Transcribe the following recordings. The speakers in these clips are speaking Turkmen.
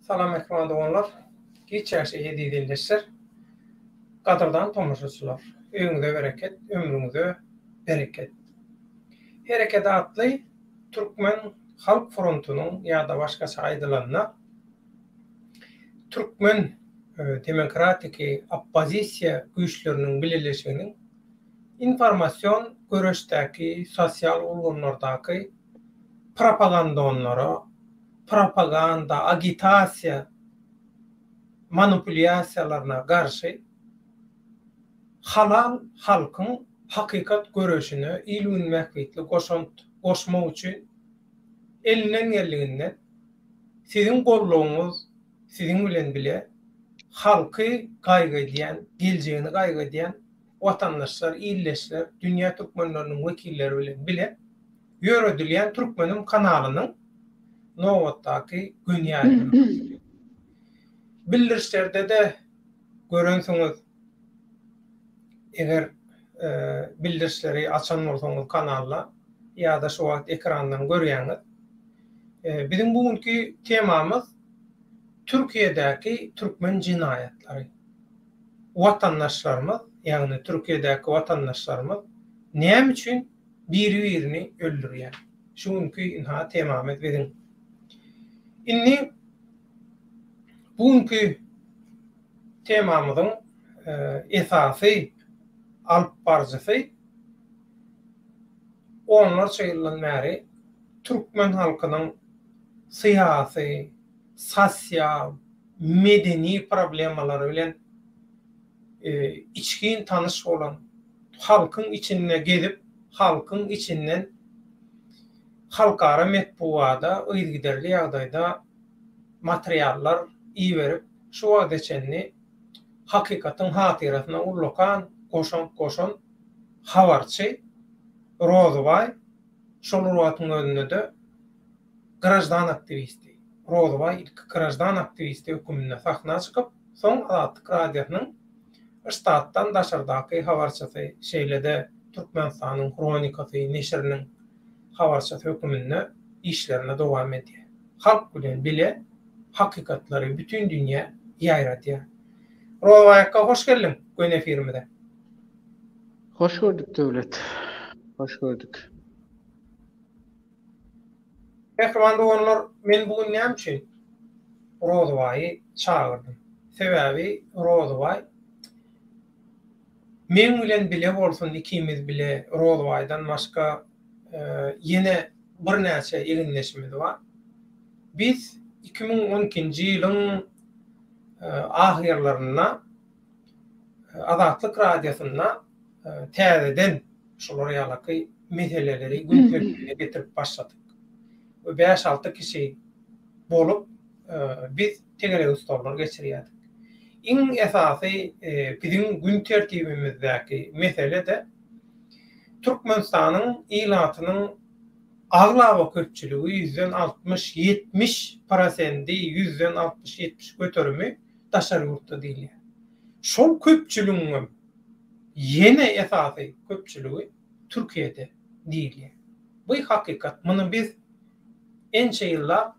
Salam ekran oğlanlar. Geçerse yedi dinleşler. Kadırdan tomaşaçılar. Öňüňize bereket, ömrüňize bereket. Hereket atly Türkmen Halk Frontunyň ýa-da başgaça aýdylanna Türkmen demokratik oppozisiýa güýçleriniň birleşiginiň informasiýon göreşdäki sosial ulgamlardaky propaganda onlara, propaganda, agitasiýa, manipulasiýalaryna garşy halal halkyň hakykat göreşine ilmin mähbitli goşmak üçin elinden geldiginden sizin golluğunuz sizin bilen bile halky gaýgy edýän, geljegini gaýgy edýän watandaşlar, illeşler, dünýä türkmenleriniň wekilleri bilen bile ýöredilýän Türkmenim kanalynyň nowatdaky günýaly. Bildirişlerde de görensiňiz, eger bildirişleri açan bolsaňyz kanalla ýa-da şu wagt ekrandan görýäňiz. Bizim bugünkü temamız Türkiýedäki Türkmen jinaýatlary. Watandaşlarymyz, ýagny Türkiýedäki watandaşlarymyz näme üçin biri-birini öldürýär? Şuňky inha temamyz bizim. Inni bugünkü temamyzyň esasy alyp barjysy onlarça ýyldan bäri Türkmen halkynyň syýasy, sosial, medeni problemalary bilen içkin tanış bolan, halkyň içine gezip, halkyň içinden halkara metbuada ýygyderli ýagdaýda materiallar iýerip, şu wagtçenni hakykatyň hatyrasyna ullokan, goşan habarçy Rozovay, şol wagtyň özünde de grajdan aktivisti. Rozovay ilk grajdan aktivisti hökümine sahna çykyp, soň Azatlyk radiosynyň ştatdan daşardaky habarçysy şeýlede Türkmenistanyň kronikasy neşriniň habarçysy hökümine işlerine dowam edýär. Halk bilen bile hakykatlary bütün dünýä ýaýratýar. Rozovaýka hoş geldin göň efirmide. Hoş gördük Döwlet. Hoş gördük. Ehman oğlanlar, men bugün näme üçin Rozovaýy çağırdım? Sebäbi Rozovay men bilen bile bolsun, ikimiz bile Rozovaýdan başga ýene bir näçe eginleşmedi bar. Biz 2012-nji ýylyň ahyrlaryna Azatlyk radiosyna täzeden şolar ýalaky meseleleri gündemine getirip başladyk. 5-6 kişi bolup biz tegere ustorlar geçirýärdik. Iň esasy bizim gün tertibimizdäki mesele de Türkmenistanyň ilatynyň aglawa köpçüligi %60-70%, %60-70 göterimi daşary ýurtda diýilýär. Şol köpçüligiň ýene esasy köpçüligi Türkiýede diýilýär. Bu hakykat. Muny biz ençe ýyllar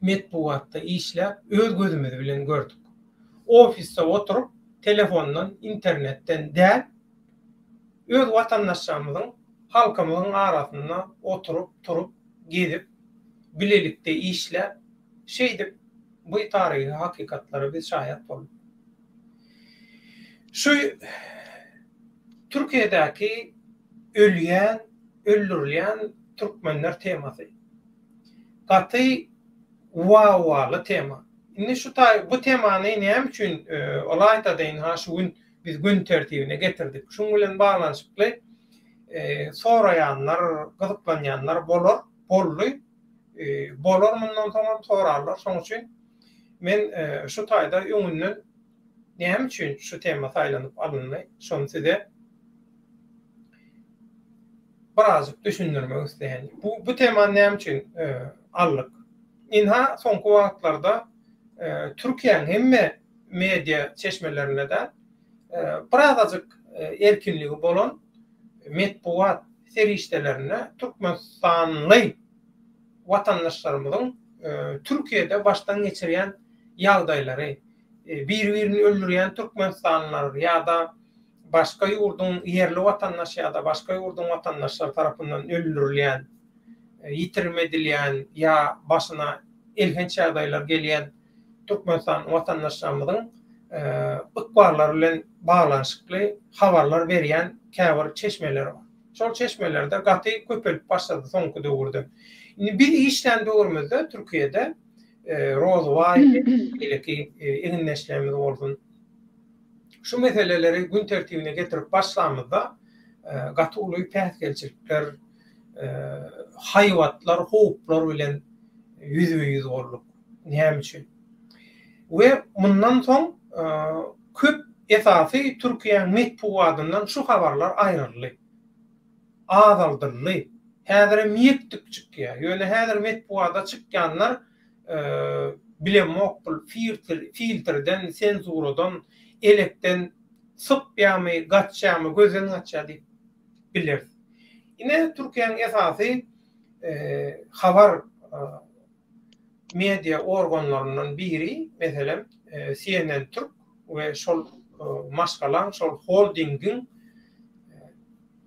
metbuatda işläp öz gözümüz bilen gördük. Ofiste oturup telefondan, internetden däl öz watandaşlarymyzyň, halkymyzyň arasynda oturup gezip bilelikde işläp şeýdip bu tarihi hakykatlary biz şahyat boldyk. Şu Türkiýedäki ölýän, öldürilýän türkmenler temasy. Gaty wawaly tema. Indi şu bu temany näme üçin olayta deýin ha şu gün biz gün tertibine getirdik. Şuň bilen baglanyşykly soraýanlar, gyzyklanýanlar boldy. Bolar mundan soň sorarlar. Şoň üçin men şu taýda öňünden näme üçin şu tema saýlanyp alyndy, şonu size birazcık düşündirmek isteýän. Bu tema näme üçin allyk? Inha soňky wagtlarda Türkiýanyň hemme media çeşmelerine de birazcık erkinligi bolan metbuat serişdelerine Türkmenistanly watandaşlarymyzyň Türkiye'de baştan geçirýän ýagdaýlary, bir-birini öldürýän türkmenstanlar ýa-da başga ýurdun yerli watandaş ýa-da başga ýurdun watandaşlar tarapyndan öldürilýän, ýitirmedilýän ýa başyna ilginç ýagdaýlar gelýän Türkmenistan watandaşlarymyzyň ykbarlar bilen baglanşykly habarlar berýän käbir çeşmeler bar. Şol çeşmelerde gaty köpelip başlady soňky döwürde. Indi bir işden döwürmezde Türkiýede Rozway ileki eginleşlerimiz bolsun. Şu meseleleri gün tertibine getirip başlamada gaty uly päsgelçilikler, haýwatlar, howplar bilen yüz bolduk. Näme üçin? Ve bundan soň köp esasy Türkiýe metbuatyndan şu habarlar aýryldy. Azaldyrly. Häzir miyekdik çykýar. Ýöne häzir metbuata çykýanlar bilemok filtrden, senzuradan, elekden sypýamy, gatçamy, gözüni açady biler. Ine Türkiýeň esasy habar media organlarından biri, mesela CNN Türk ve şol maskalan, şol holdingin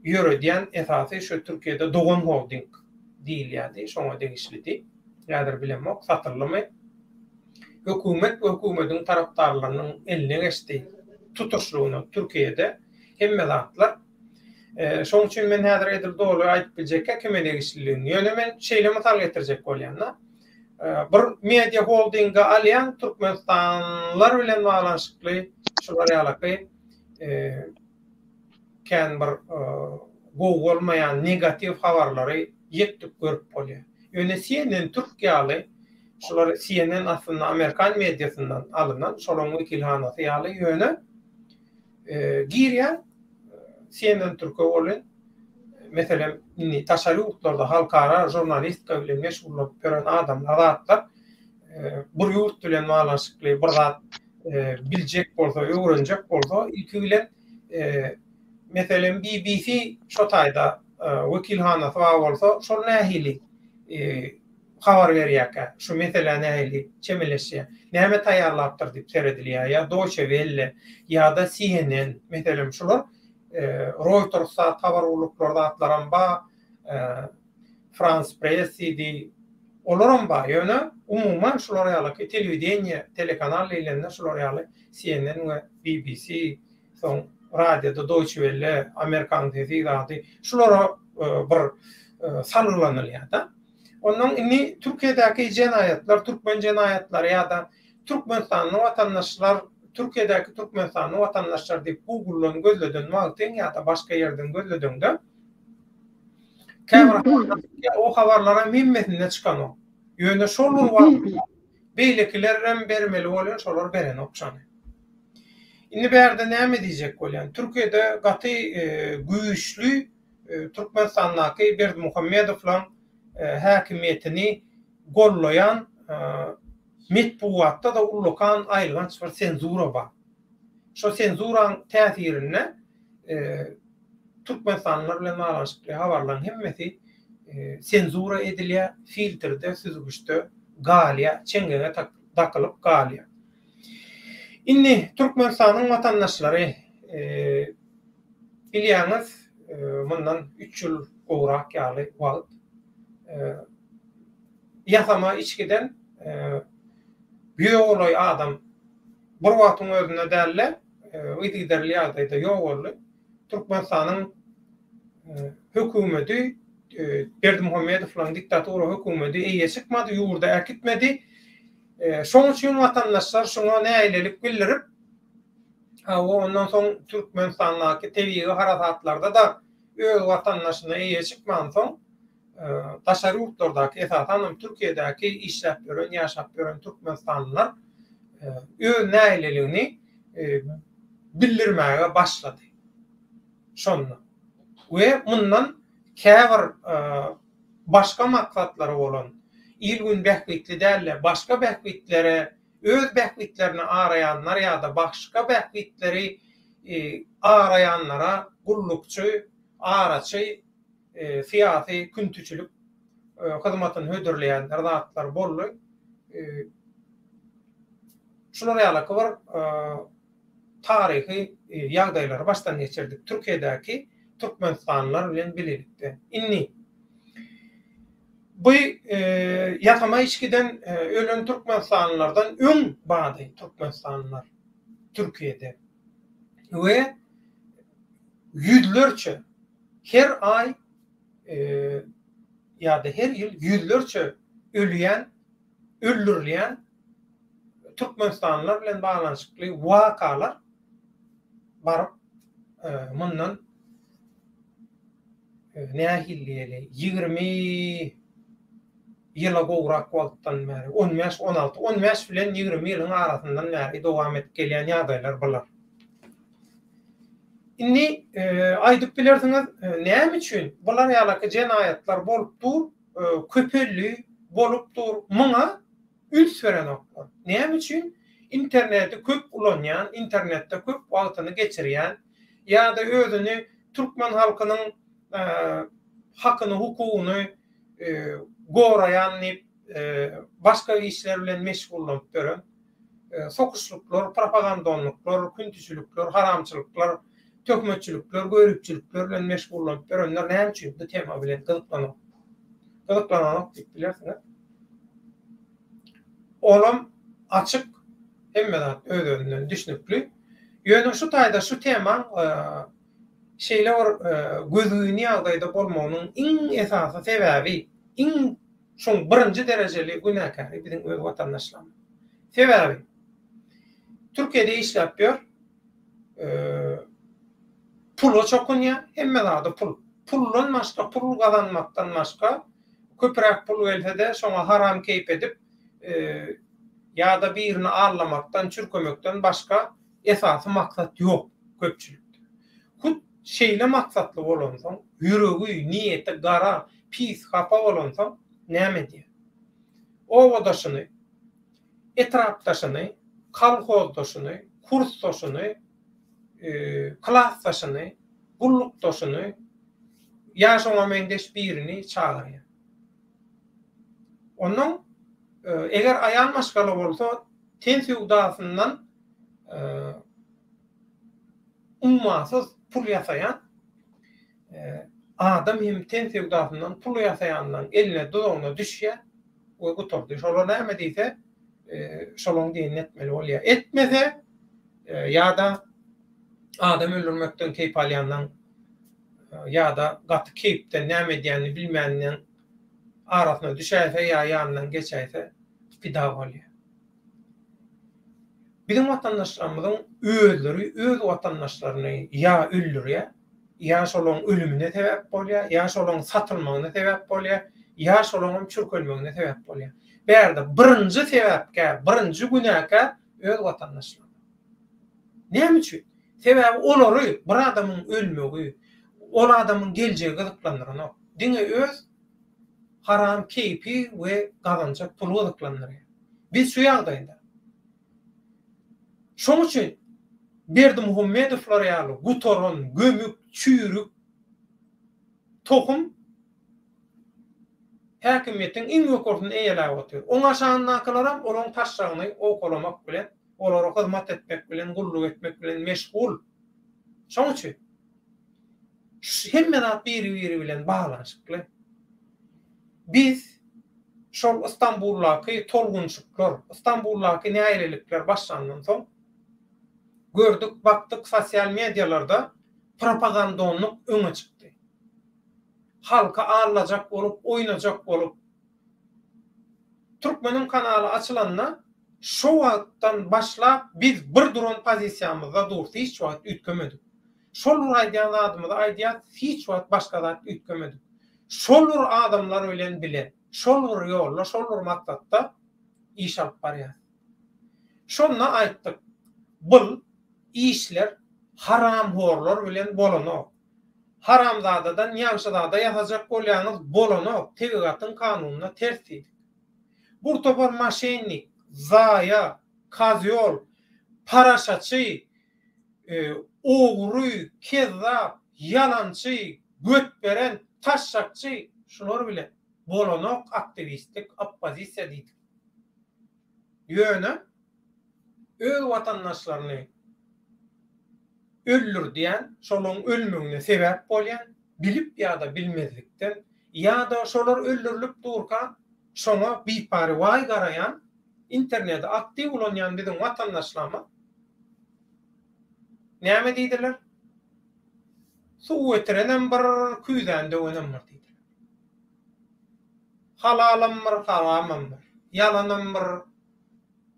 yürüdüyen esası şu Türkiye'de Doğan Holding değil yani, şona degişlidi. Yadır bilemok, satırlımı. Hükümetin taraftarlarının eline geçti. Tutuşluğunu Türkiye'de hemme zatlar. Şoň üçin men häzir edil dolu aýdyp biljekkä kime degişliliğini. Ýöne men şeýle misal getirecek bolýanlar. Bir media holdinga alýan Türkmenistanlar bilen baglanşykly şular ýalyky kän bir gowy bolmaýan negativ habarlary ýetip görüp bolýar. Ýöne CNN Türkiýaly şular CNN aslında Amerikan mediasından alınan şolaryň wekilhanasy ýaly ýöne girýän CNN Türkiýe bolan mesela taşary ýurtlarda halkara jurnalistika bilen meşgul bolup gören adamlar zatlar bir ýurt bilen baglanşykly bir zat biljek bolsa, öwrenjek bolsa ilki bilen mesela BBC şo taýda wekilhanasy bolsa şol nähili habar berýärkä. Şu mesela nähili çemeleşýär. Näme taýýarlapdyr diýip seredilýär. Ya Deutsche Welle ya da CNN mesela şular Reuters'a habar uluklarda atlaran ba France Press'i olaran ba ýöne umuman şular ýaly telewizioniýa, telekanal ýerlerinde şular ýaly CNN we BBC, soň radioda Deutsche Welle, Amerikan telewizionary şulara bir salgılanylýar da. Ondan inni Türkiýedäki jenaýatlar, Türkmen jenaýatlary ýa-da Türkmenistanlyň watandaşlar Türkiye'deki Türkmenistanlı vatandaşlar deyip Google'dan gözleden wagtyň ýa-da başga ýerden gözledende o habarlara minmetine çıkan o. Ýöne şolur wagtda beýlekilerden bermeli bolan şolar beren okşany. Indi berde näme diýjek bolýan? Türkiýede gaty güýçlü Türkmenistanlyky Berdimuhammedowyň häkimetini gollayan metbuatda da ullukan aýrylgan bir senzura bar. Şo senzuraň täsirine Türkmenistanlar bilen baglanşykly habarlaryň hemmesi senzura edilýär, filtrde, süzgüçde galýar, çengene takylyp galýar. Indi Türkmenistanyň watandaşlary bilýäňiz, mundan 3 ýyl gowrak ýaly wagt ýasama içkiden biýology adam bir wagtyň özüne dälle ýetiderli ýagdaýda ýok boldy. Türkmenistanyň hökümeti Berdimuhammedowyň diktatura hökümeti eýe çykmady, ýurda äkitmedi. Şoň üçin watandaşlar şoňa näýlelik bildirip ondan soň Türkmenistanlyky tebiği harasatlarda da öz watandaşyna eýe çykman soň taşary ýurtlardaky esasan Türkiýedäki işläp ýören, ýaşap ýören Türkmenistanlylar öz näýleligini bildirmäge başlady. Şonda. We mundan käbir başga maksatlary bolan, ilgün bähwitli dälle, başga bähwitlere, öz bähwitlerini arayanlar ýa-da başga bähwitleri arayanlara gullukçy, araçy siyasi küntüçülük hyzmatyny hödürleýän zatlar boldy. şulara ýaly bir tarihi ýagdaýlary başdan geçirdik. Türkiýedäki Türkmenistanlar bilen bilelikde. Inni bu ýatama içkiden ölen Türkmenistanlardan öň bady Türkmenistanlar Türkiýede we yüzlerçe her ay ýa-da her ýyl yüzlerçe öldürilýän Türkmenistanlar bilen baglanyşykly wakalar bar. Mundan nähilliýeli 20 ýyla gowrak wagtdan bäri 15 bilen 20 ýylyň arasyndan bäri dowam edip gelýän ýagdaýlar bular. Inni aýdyp bilersiňiz näme üçin bular ýaly jenaýatlar bolupdyr, köpelli bolupdyr, muňa üns berenoklar. Näme üçin? İnterneti köp ulanýan, internetde köp wagtyny geçirýän ýa-da özüni Türkmen halkynyň hakyny, hukugyny goraýan başga işler bilen meşgullanyp beren sokuşluklar, propagandanlyklar, küntüçülükler, haramçylyklar, tökmetçilikler, görüpçilikler bilen meşgullanyp berenler näme üçin bu tema bilen gyzyklanyp diýip bilersiňiz. Olam açyk hemmedat özünden düşünüpli. Ýöne şu taýda şu tema şeýle gözüni ýagdaýda bolmagynyň iň esasy sebebi, iň şoň birinji derejeli günäkary biziň öz watandaşlarymyz. Sebebi Türkiýede işläp ber, pulu çokunýa, hemmedat puldan başga, pul gazanmakdan başga köpürek pul gelse-de şoňa haram keyip edip ýa-da birini arlamakdan, çürkömekden başga esasy maksat ýok köpçülikde. Hut şeýle maksatly bolansaň, ýüregi, niýeti gara, pis, hapa bolansaň näme diýer? Owadaşyny, etrapdaşyny, kalhozdaşyny, kursdaşyny, klasdaşyny, gullukdaşyny ýaşaňa meňdeş birini çagyrýar. Onuň eger aýan maşgala bolsa, tensiýa udasyndan ummasyz pul ýasaýan adam hem tensiýa udasyndan pul ýasaýandan eline dodagyna düşýär we guturdy. Şolar näme diýse, şolaň diýen etmeli bolýar. Etmese ýa-da adam öldürmekden keyp alýandan ýa-da gaty keypden näme diýeni bilmänden arasyna düşäse ýa ýanyndan geçäse pida bolýar. Bizim watandaşlarymyzyň özleri öz watandaşlaryny ýa öldürýär, ýa şolaň ölümine sebäp bolýar, ýa şolaň satylmagyna sebäp bolýar, ýa şolaň çürkelmegine sebäp bolýar. Bärde birinji sebäpkä, birinji günäkär öz watandaşlar. Näme üçin? Sebäbi olary bir adamyň ölmegi, ol adamyň geljegi gyzyklandyran. Diňe öz haram keypi we gazanjak pul gyzyklandyrar. Biz şu ýagdaýda şoň üçin Berdimuhammedowlar ýaly gutoron, gömük, çüýrük, tohum häkimiýetiň iň ýokarsyny eýelläp otur. Oň aşağındakılaram olaň taşragyny okulamak bilen, olara hyzmat etmek bilen, gulluk etmek bilen meşgul. Şoň üçin hemmedat biri bilen baglanyşykly. Biz şol İstanbullaky tolgunçluklar, Istanbullaky näýelikler başlandan soň gördük, baktık sosial medyalarda propagandanlyk öňe çykdy. Halka arlajak bolup, oýnajak bolup Türkmenin kanaly açylanna şu wagtdan başlap biz bir duran pozisiýamyzda durdy, hiç wagt ütkemedik. Şol aýdýan adamyza aýdýar, hiç wagt başga zat ütkemedik. Şol adamlar bilen bilen, şol ýolda, şol maksatda iş alyp barýar. Şonda aýtdyk, bu işler haram horlar bilen bolanok. Haramzadadan ýagşyzada ýasajak bolýanyz bolanok, tebigatyň kanunyna tersdir. Bu topar maşennik, zaya, kazyol, paraşaçy, ogry, kezzap, yalançy, göt beren, taşşakçy, şular bilen bolanok aktivistlik oppozisiýa diýdik. ýöne öz watandaşlaryny öllür diýen, şolaryň ölmegine sebäp bolýan, bilip ýa-da bilmezlikden, ýa-da şolar öldürilip durka, şoňa biýpary way garayan, internetde aktiw bolanýan biziň watandaşlarma näme diýdiler? Suw etirenen bir küýden döwenen bir diýdiler. Halalamyr, haramamyr, ýalanamyr,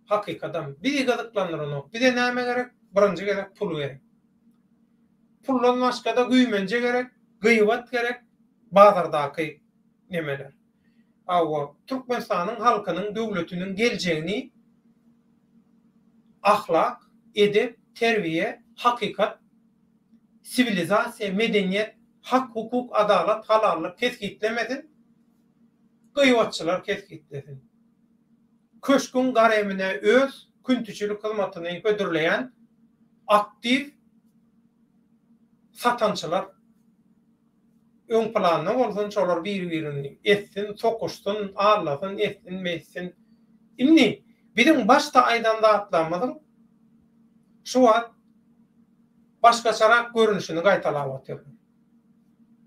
hakykatan biri gazyklanyryny, bize näme gerek? Birinji gerek pul gerek. Puldan başga da güýmenje gerek, gıýbat gerek, bazardaky nemeler. Awa Türkmenistanyň halkynyň, döwletiniň geljegini ahlak, edep, terbiýe, hakykat, sivilizasiýa, medeniýet, hak, hukuk, adalet, halallyk kesgitlemesin. Gıýbatçylar kesgitlesin. Köşkün garemine öz küntüçülük hyzmatyny ödürleýän aktiv satançylar öň planda bolsun, şolar bir-birini etsin, sokuşsun, ağlasın, etsin, meýsin. Inni biziň başda aýdanda atlamydyň şu wagt başgaçarak görünüşini gaýtalap atýar.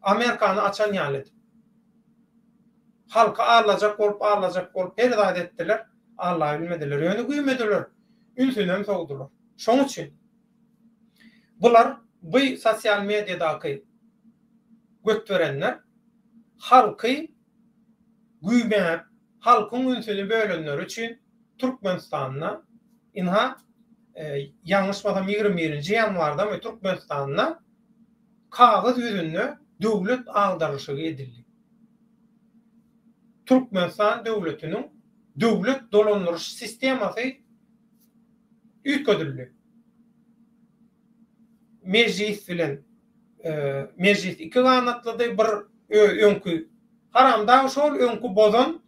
Amerikany açan ýalydy. Halka ağlajak bolup perdat etdiler, Allah bilmediler, ýöne güýmediler, ünsünem sogdular. Şoň üçin bular bu sosial mediadaky götürenler halky güýmäp, halkyň ünsüni bölenler üçin Türkmenistanyna inha ýalňyşmasam 21-nji ýanwarda we Türkmenistanyna kagaz ýüzünde döwlet agdaryşy edildi. Türkmenistan döwletiniň döwlet dolandyryş sistemasy üýtgedildi. Meclis bilen meclis iki ganatlydy bir öňkü haramda şol öňkü bozan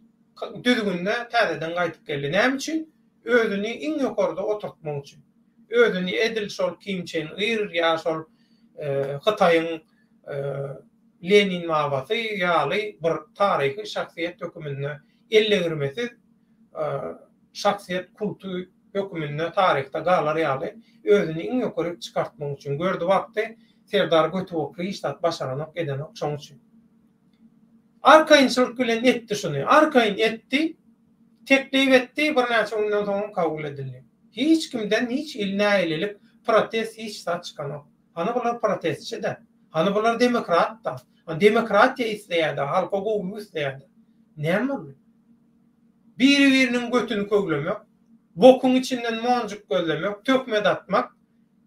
düzgünde täzeden gaýtyp geldi. Näme üçin? Özüni iň ýokarda oturtmak üçin. Özüni edil şol kimçen gyr ýa şol Hytaýyň Lenin mabasy ýaly bir taryhy şahsiýet hökümine elle girmesi şahsiýet kultu hökümine tarihte galar ýaly özüni iň ýokary çykartmak üçin gördü wagty Serdar Götüokly iştat başaranok eden şoň üçin. Arkaýynçylyk bilen etdi şunu. Arkaýyn etdi, teklip etdi, bir näçe ondan soň kabul edildi. Hiç kimden hiç ilnäýelik protest hiç saçkanok. Hany bular protestçi de, hany bular demokrat da. Demokratiýa isleýärdi, halka gowy isleýärdi. Näme bu? Biri-biriniň götüni köglemek, bokun içinden monjuk gözlemek, tökmed atmak,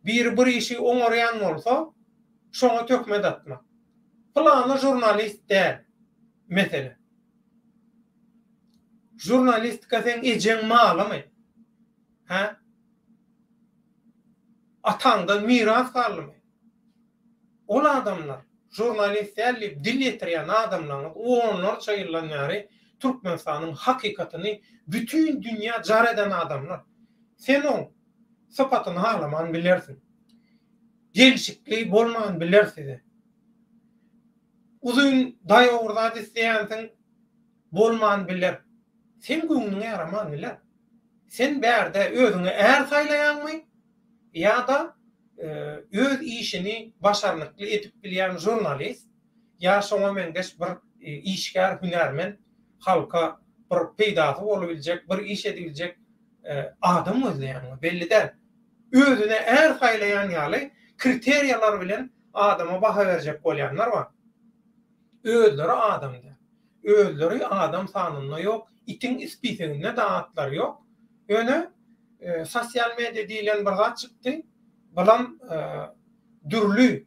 bir işi oňarýan bolsa, şoňa tökmed atmak. Plany jurnalist däl. Mesele. Jurnalistika sen ejeň malamy? Ha? Atandan miras galmy? Ol adamlar, jurnalistlerle dil ýetirýän adamlar, onlarça ýyldan bäri Türkmenistanyň hakykatyny bütün dünýä jar eden adamlar. Sen o sapatyny halaman bilersin. Gelşikli bolman bilersin. Uzun daýawrda disleýänsiň bolman biler. Sen güňüňe yaraman biler. Sen bärde özüňi är saýlaýanmy? Ýa-da öz işini başarlykly etip bilýän jurnalist ýa şoňa mengeş bir işgär hünärmen halka bir peýdasy bolabiljek, bir iş ediljek adam özleýän belli däl. Özüne är saýlaýan ýaly kriteriýalar bilen adama baha berjek bolýanlar bar. Özleri adam der. Özleri adam sanynda ýok, itin ispiseginde dağıtlar ýok. Ýöne sosial media diýilen bir zat çykdy. Balam dürlü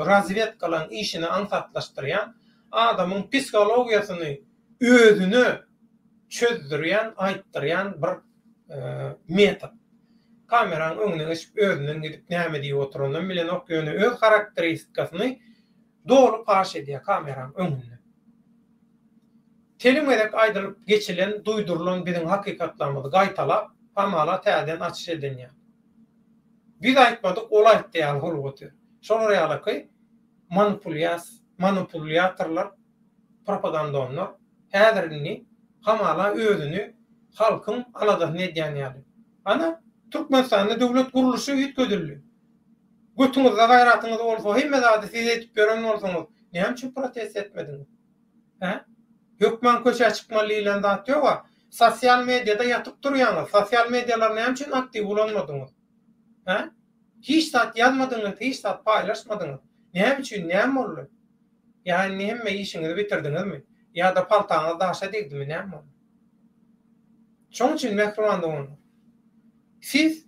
razvedkalan işini ansatlaştıryan, adamın psikologiýasyny özünü çözdürýän, aýtdyrýan bir metod. Kameranyň öňüne geçip özünden gidip näme diýip oturandan bilen ok ýöne öz karakteristikasyny dolu paş edýär kameranyň öňünde. Telimedek aýdyryp geçilen, duýdurulan biziň hakykatlarymyzy gaýtalap, hamala täzeden açyş edenýär. Biz aýtmadyk, ol aýtdy ýaly bolupdyr. Şolar ýaly manipulýatorlar, propagandalar häzirini hamala özünü halkın alada ne diyen yani. Ana Türkmenistan'da devlet kuruluşu ütküdürlü. Götüňizde gayratyňyz bolsa, hemme zady siz etip gören bolsaňyz, näme üçin protest etmediňiz? He? Hökmen köşe çıkmaly ilan zat ýok. Sosial mediada yatyp durýaňyz. Sosial medialar näme üçin aktiv bolanmadyňyz? He? Hiç zat ýazmadyňyz, hiç zat paýlaşmadyňyz. Näme üçin, näme boldy? Ýani hemme işiňizi bitirdiňizmi? Ýa-da paltaňyz daşa degdimi, näme boldy? Şoň üçin mehrumandyň. Siz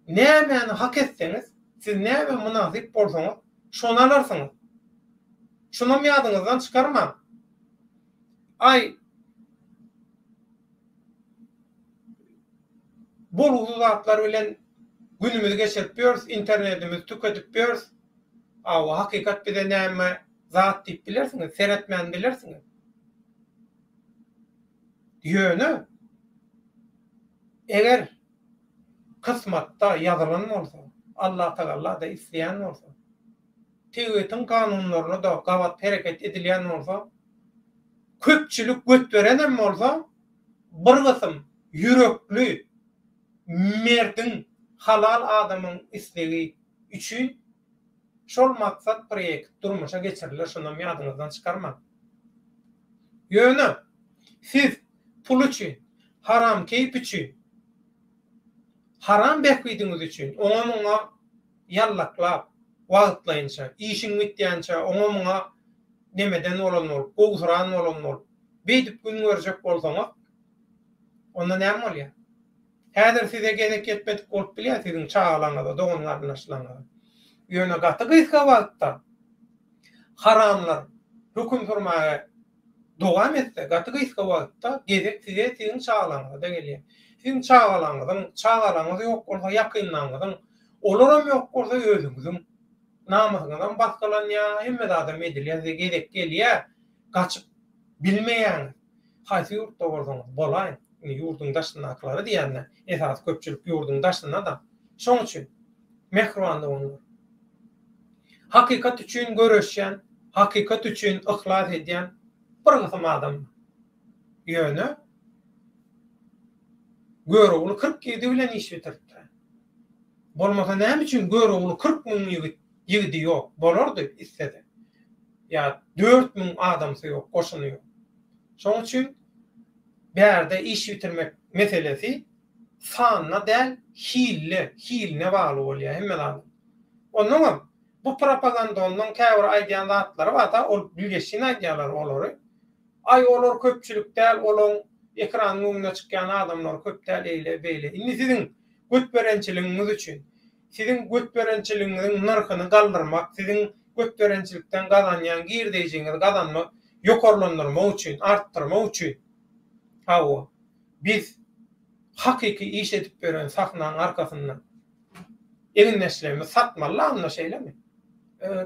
näme hak etseňiz, siz näme münasip bolsaňyz, şonu alarsyňyz. Şunu ýadyňyzdan çykarma. Ay bol zatlar bilen günümüzü geçirip ýörüs, internetimizi tüketip ýörüs. Awa hakykat bize näme zat diýip bilersiňiz, seretmän bilersiňiz. Ýöne eger kısmatda ýazylan bolsa, Allah Taala da isleýän bolsa, tegetin kanunlaryna da gawat hereket edilýän bolsa, köpçülük götberenem bolsa, bir gysym yürekli, merdin, halal adamyň islegi üçin şol maksat projekt durmuşa geçirilir, şunu ýadyňyzdan çykarma. Ýöne siz pul üçin, haram keyip üçin, haram beklidiňiz üçin, oňa ýallaklap, wagtlaýynça, işiň bitýänçe oňa nemeden olan ol, gowsuran olan ol, beýdip gün görjek bolsaňyz, onda näme bolýar? Häzir size gerek etmedik bolup bilýär, siziň çağalaňyza, doganlaryna aşlaňyza. Ýöne gaty gyska wagtda haramlar hukm surmagy dowam etse, gaty gyska wagtda gerek size siziň çağalaňyza da gelýär. Siziň çağalaňyz ýok bolsa ýakynlaňyzyň, olaram ýok bolsa özüňiziň namysyňyzdan baskalanýa, hemme adam edilýär, gerek gelýär, gaçyp bilmeýän. Haýsy ýurtda bolsaňyz bolaýyn. Ýurdun daşynaklary diýende, esas köpçülük ýurdun daşyna da. Şoň üçin mehrumandyk onlar. Hakykat üçin göreşýän, hakykat üçin ihlas edýän bir gysym adam. Ýöne görewli 47 bilen iş bitirdi. Bolmasa näme üçin görewli 40 000 ýigidi ýok, bolardy istedi. Ya 4 000 adamsy ýok, goşuny ýok. Şoň üçin berde iş bitirmek meselesi sanna del hiline bağlı bolýar hemme adam. Ondan bu propaganda ondan käbir aýdýan zatlary wata ol bilgeçin aýdýarlar olary. Ay olar köpçülük däl, olaň ekranyň öňüne çykýan adamlar köp däl eýle beýle. Indi siziň götberençiligiňiz üçin, siziň götberençiligiňiziň narhyny galdyrmak, siziň götberençilikden gazanýan girdiýiňizi gazanmak, ýokarlandyrmak üçin, artdyrmak üçin hawa biz hakiki iş edip beren sahnanyň arkasyndan eginleşlerimiz satmaly anlaşaýlamy.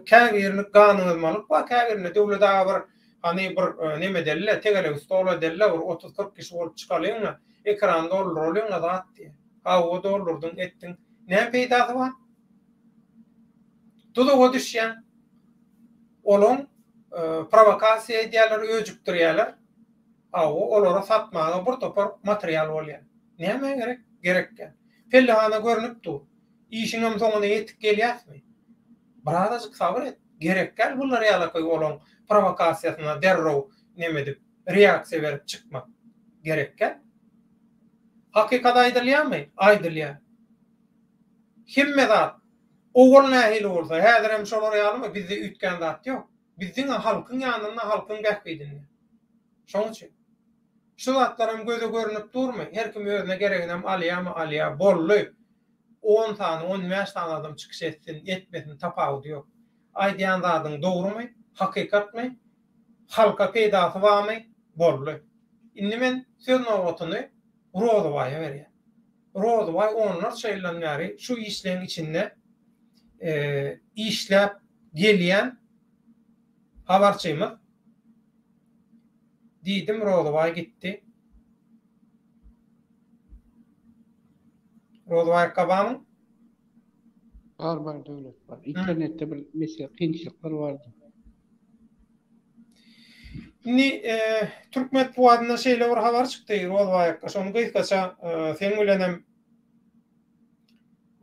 Kägirini ganyňyzmalyk we kägirini döwlet agir hani bir neme derler, tegele ustola derler, 30-40 kişi bolup çykalyň, ekranda doldurylyň zat diýe. Hawa doldurdun etdiň. Näme peýdasy bar? Tuduga düşýän olaň provokasiýa edýärler, öjükdirýärler. Awa olara satmaga bir topar material bolýar. Näme gerekkä? Pellehana görnüpdi. İşiňem soňuna ýetip gelýärmi? Birazajyk sabr et. Gerekkä bular ýalaky olaň provokasiýasyna derrew neme dip reaksiýa berip çykmak gerekkä. Hakykat aýdylýarmy? Aýdylýar. Hemme zat owul nähili bolsa, häzir hem şolar ýalymy bizde ütken zat ýok. Bizdiň halkyň ýanyna halkyň gähpidini. Şoň üçin şu zatlarym göze görünüp durmy? Her kim özüne gereginem alýa bolly. 10 tane, 15 tane adam çykyş etsin, etmesin tapawdy ýok. Aýdýan zadyň dogrymy? Hakykatmy? Halka peýdasy barmy? Bolly. Indi men söz nowatyny Rozowaýa berýär. Rozoway onlar şeýlen bäri şu işleň içinde işläp gelýän habarçymyz diýdim, Rozoway gitdi. Rozoway kabam Bar döwlet bar. İnternette bir mesele kynçylyklar bardy. Türkmen puadına şeyle bir haber çıktı. Rolvayakka. Şonu gıykaça sen bilenem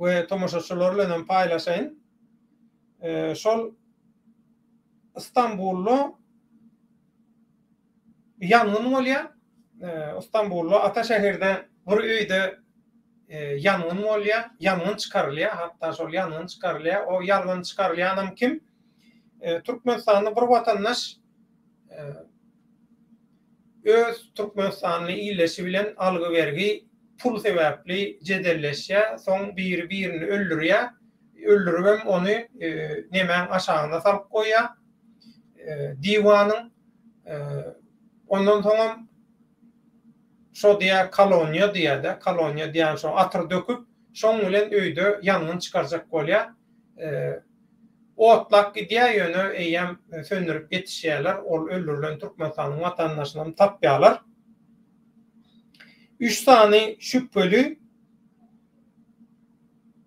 ve tomoşaçılarla paylaşayın. Şol İstanbullu yangın bolýar. İstanbullu Ataşehir'de bir öýde yangın bolýar, yangın çıkarılýar. Hatta şol yangın çıkarılýar. O yangın çıkarılýan kim? Türkmenistan'da bir vatandaş öz Türkmenistanly illeşi bilen algy bergi pul sebäpli jedelleşýär, soň birini öldürýär. Öldürüp onu nemen aşağına salıp koýýar. Diwanyň ondan soň şo diýä koloniýa diýär-de, koloniýa diýen şo atyr döküp, şoň bilen öýde yangyn çykarjak bolýar. Otlak gidýär ýöne eýem söndürüp geçişýärler. Ol öldürülen Türkmenistanyň watandaşyny tapýarlar. 3 sany şüpheli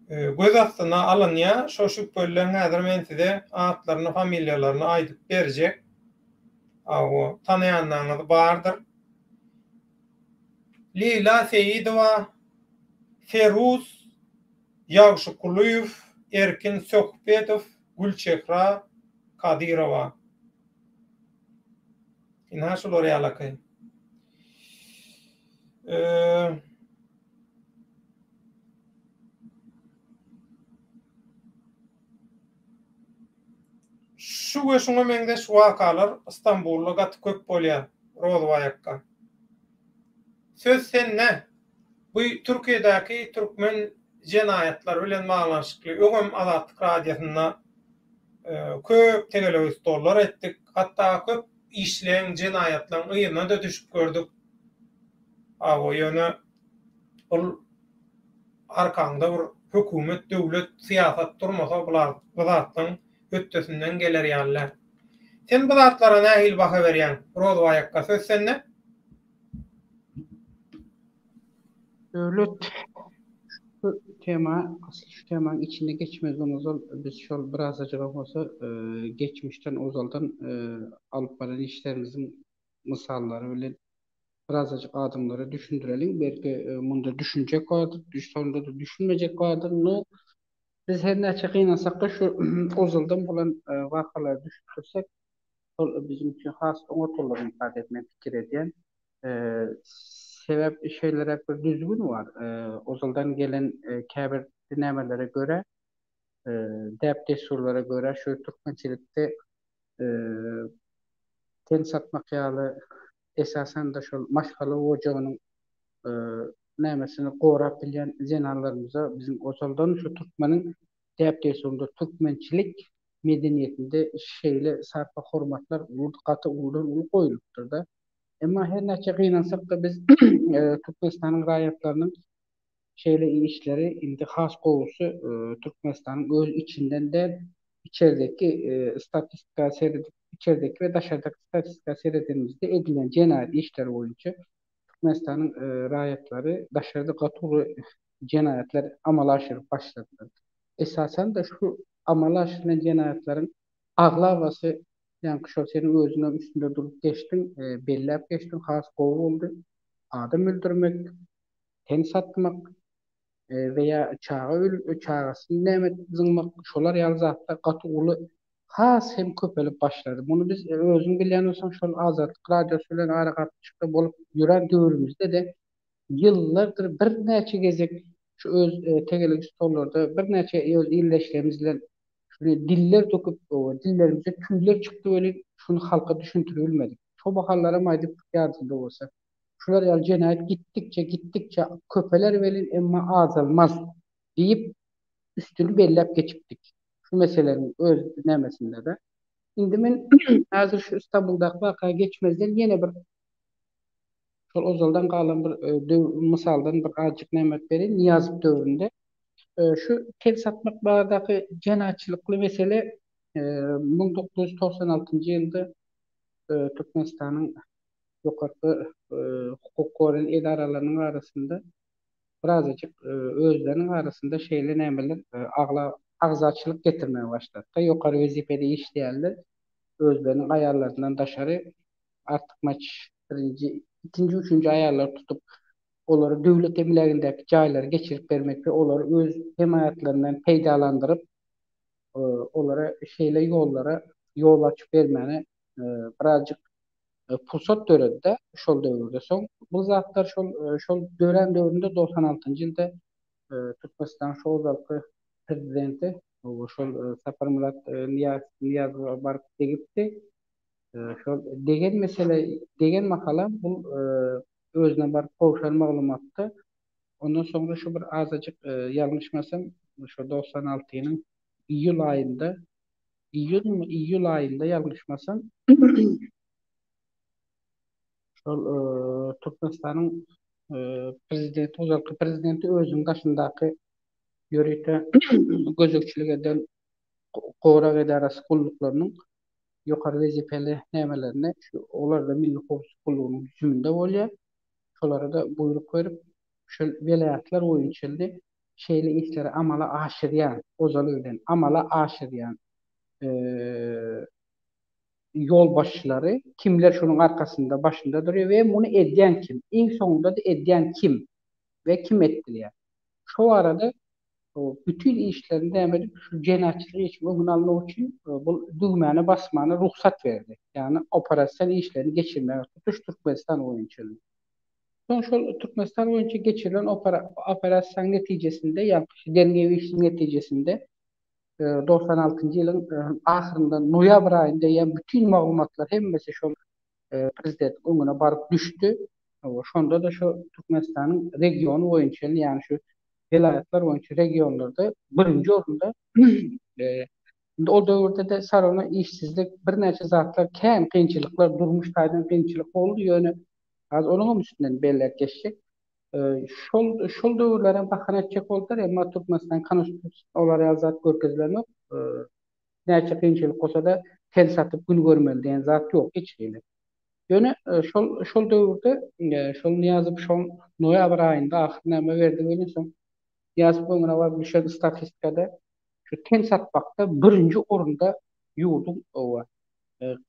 göz astyna alınýar. Şo şüphelilerin häzir men size atlaryny, familiýalaryny aýdyp berjek. O tanıyanlarınız bardır. Leyla Seyidova, Feruz Yavşukuliyev, Erkin Sökbetov, Gülçehra Kadirova. İnha şolary alakay. Şu we şoňa meňde şu wakalar İstanbulda gat köp bolýar, Rozwayakka. Söz senne. Bu Türkiýedäki türkmen jenaýatlar bilen baglanşykly öňem Azatlyk radiosyna köp telewiziorlar etdik. Hatda köp işleň jenaýatlaryň ýyna da düşüp gördük. O ýöne ol arkanda bir hökümet, döwlet, siýasat durmasa bular zatlaryň ötdesinden geler ýalylar. Sen bu zatlara nähil baha berýän? Rozwayakka söz senne. Döwlet şu tema, asıl şu temanın içinde geçmezden biz şol biraz acaba olsa geçmişten ozaldan alıp baran işlerimizin misalları bilen biraz acık adımları düşündürelim. Belki bunda düşünecek vardır, sonunda da düşünmeyecek vardır. Biz her näçe gynansak da şu ozaldan bolan wakaları düşünürsek bizim için has oňatolaryny ifade etmek pikir edýän sebep şeylere bir düzgün var. Ozaldan gelen käbir dinlemelere göre dep desurlara göre şu Türkmençilikte ten satmak ýaly esasen de şol maşgaly ojagynyň nämesini gorap bilýän jenallarymyza bizim ozaldan şu Türkmeniň dep desurunda Türkmençilik medeniýetinde şeýle sarpa hormatlar gaty uly goýulupdyr da. Emma her näçe gynansak da biz Türkmenistanyň raýatlarynyň şeýle işleri indi has gowusy Türkmenistanyň öz içinden de içerideki statistika seyredip içerideki ve daşardaki statistika seyredilmizde edilen jenaýat işleri boýunça Türkmenistanyň raýatlary daşarda gaty jenaýatlar amala aşyryp başladylar. Esasen de şu amala aşyrylan jenaýatlaryň aglavasy yani şu senin özüne üstünde durup geçtin, bellep geçtin, has gowy oldu. Adam öldürmek, ten satmak veya çağasını näme zıngmak, şolar ýaly zatlar gaty uly has hem köpelip başlady. Bunu biz özüň bilýän bolsaň şol Azatlyk radiosy bilen ara gatnaşykda bolup ýüren döwrümizde de ýyllardyr bir näçe gezek şu öz tegelik stollarda bir näçe öz illeşlerimiz bilen diller dokup dillerimize tüyler çıktı öyle şunu halka düşündürülmedik. Çok bakanlara maydık yardımda olsa. Şular ya cenayet gittikçe köpeler velin emma azalmaz deyip üstünü bellep geçipdik. Şu meselenin öz dinlemesinde de. Şimdi men hazır şu İstanbul'da vaka geçmezden yine bir şol ozaldan kalan bir misaldan bir azıcık nemet verin Niyazıp dövründe. Şu tel satmak bağdaki cenayetçilikli mesele 1996 yılda Türkmenistan'ın yukarı hukuk koruyan idaralarının arasında birazcık özlerinin arasında şeyle nemeler ağzaçılık getirmeye başladı. Yukarı vazifede işleyenler özlerinin ayarlarından daşarı artmaç birinci, ikinci, üçüncü ayarlar tutup onları devlet emirlerindeki cayları geçirip vermek ve onları öz himayetlerinin peydalandırıp onlara yollara yol açıp vermeni birazcık pusat döredde şol dövrde soň bu zatlar şol dören dövründe 96-njy ýylda Türkmenistan şol zalky prezidenti şol Sapar Murat Niýazow baryp degipdi. Şol degen mesele degen makala bu özüne baryp gowşan maglumatdy. Ondan sonra şu bir azacık yanlışmasam şu 96'nın İyul ayında İyul ayında yanlışmasam şol Türkmenistan'ın prezidenti uzaklı prezidenti özünün başındaki yörüte gözükçülük eden Gowrak Edarasy gulluklarının ýokary wezipeli nämelerine şu olar da Milli Howpsuzlyk Gullugynyň düzüminde bolýar. Şolara da buyruk berip şu welaýatlar oýunçyldy şeýle işleri amala aşyrýan, ozalydan amala aşyrýan yol başçıları kimler şunun arkasında başında duruyor ve bunu edyen kim? En sonunda da edyen kim? Ve kim ettiler? Şu arada bütün işlerini devam edip şu cenayetçiliği için bunu almak için bu düğmene basmana ruhsat verdi. Yani operasyon işlerini geçirmeye tutuş Türkmenistan oyuncuları. Son şu Türkmenistan oyuncu geçirilen operasyon neticesinde yaklaşık dengevi işin neticesinde 96-njy ýylyň ahyrynda noýabr aýynda ýa bütün maglumatlar hemmesi şol prezident öňüne baryp düşdi. Şonda da şu Türkmenistanyň region boýunça ýani şu vilayetler boýunça regionlarda birinji orunda o döwürde de sarana işsizlik bir näçe zatlar kän kynçylyklar durmuş taýdan kynçylyk boldy ýöne az onuň üstünden belläp geçjek. Şol döwürlere bakan etjek boldyr, emma Türkmenistan konstitusiýasy olary azat görkezlenmek näçe kynçylyk bolsa da tel satyp gün görmeli diýen zat ýok hiç hili. Ýöne şol döwürde şol Niýazow şol noýabr aýynda ahyrnama berdigini soň Niýazow öňüne baryp bir statistikada şu tel satmakda birinji orunda ýurdum owa.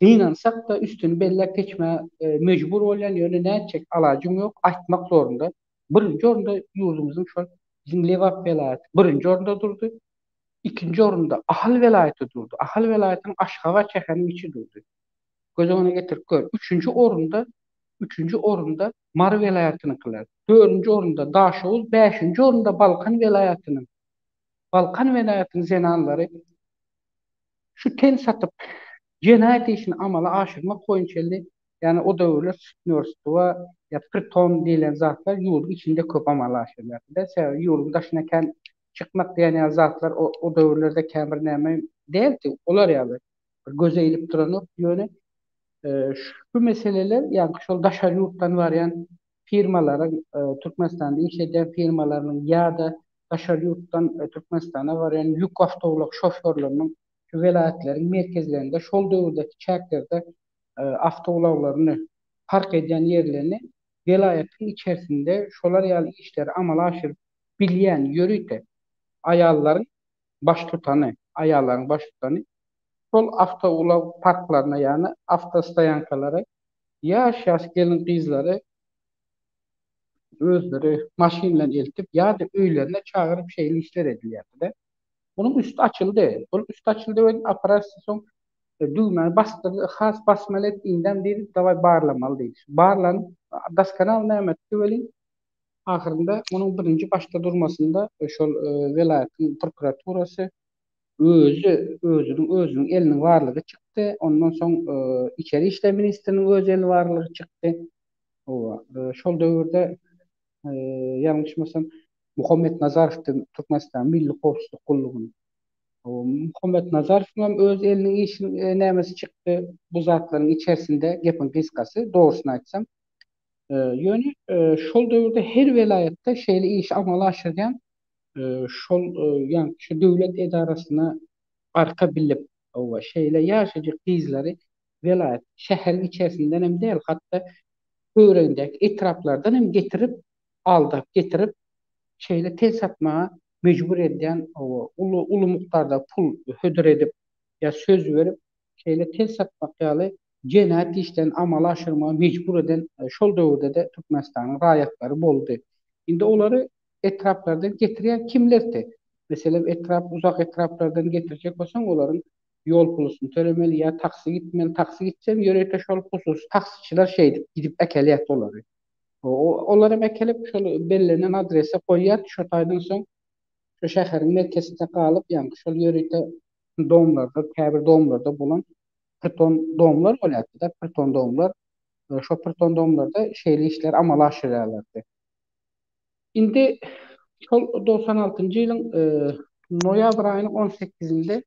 Gynansak da üstüni belläp geçme mecbur bolýan ýöne näçe alajym ýok, aýtmak zorunda. Birinji orunda ýurdumyzyň şol bizim Lewap welaýaty birinji orunda durdy. İkinci orunda Ahal welaýaty durdy. Ahal welaýatynyň Aşgabat şäheriniň içi durdy. Göz öňüne getirip gör. Üçüncü orunda Mar welaýatynykiler. Dördüncü orunda Daşoğuz, beşinci orunda Balkan welaýatynyň. Balkan welaýatynyň zenanlary şu tel satyp cenayet işini amala aşırmak boýunça yani o döwürler üniversite ya Priton diýilen zatlar ýurdun içinde köp amala aşyrlar. Dese ýurdun daşyna kän çykmak diýen zatlar o döwürlerde kän bir näme däldi. Olar ýaly bir göze eýilip duran ýöne şu meseleler yani şol daşar ýurtdan barýan firmalaryň Türkmenistanda iş eden firmalarynyň ýa-da daşar ýurtdan Türkmenistana barýan ýük awtobus şoförleriniň şu welaýatleriň merkezlerinde şol döwürdeki çäklerde awtobuslarını park eden ýerlerini welaýatyň içerisinde şolar ýaly işleri amala aşyryp bilýän ýörüte aýallaryň baş tutany şol awtobus parklaryna ýani awtostoyankalara ýaş gelin gyzlary özleri maşyn bilen eltip ýa-da öýlerine çagyryp şeýle işler edilýärdi. Bunun üstü açıldı. Bunun üstü açıldı ve operasyon düğme bastırdı. Has basmalet inden bir davay bağırlamalı değil. Bağırlan daskanal nämet güvelin ahırında onun birinci başta durmasında şol velayetin prokuraturası özünün elinin varlığı çıktı. Ondan sonra İçeri İşler Ministrinin öz elinin varlığı çıktı. Şol döwürde yanlışmasam Muhammed Nazarow'tun Türkmenistan Milli Howpsuzlyk Gullugyny Muhammed Nazarow'un öz elinin işin nämesi çıktı bu zatların içerisinde gepin kıskası doğrusunu açsam ýöne şol döwürde her welaýatda şeýle iş amala aşyrýan şol ýani şu döwlet edarasyna arka bilip şeýle ýaşajyk gyzlary welaýat şäher içerisinden hem däl hatda öýrendek etraplardan hem getirip şeýle tel satmaga mecbur edýän ulu mukdarda pul hödür edip ya söz verip şeýle tel satmak ýaly Cenayet işten amala aşırma mecbur eden şol döwürde de Türkmenistan'ın raýatlary boldy. Indi olary etraplardan getirýän kimlerdi? Mesela uzak etraplardan getirecek bolsaň olaryň yol pulusunu tölemeli ya taksi gitmeli, taksi gitsem ýörekde şol husus taksiçiler gidip ekelýät olary. Olar hem ekelip şol bellenen adrese koýýar, şo taýdan soň şu şäheriň merkezinde kalıp ýani şol ýörekde domlarda, käbir domlarda bolan Python domlar bolýardy da, Python domlar. Şo Python domlarda şeýle işler amala aşyrýarlardy. Indi şol 96-njy ýylyň noýabr aýynyň 18-inde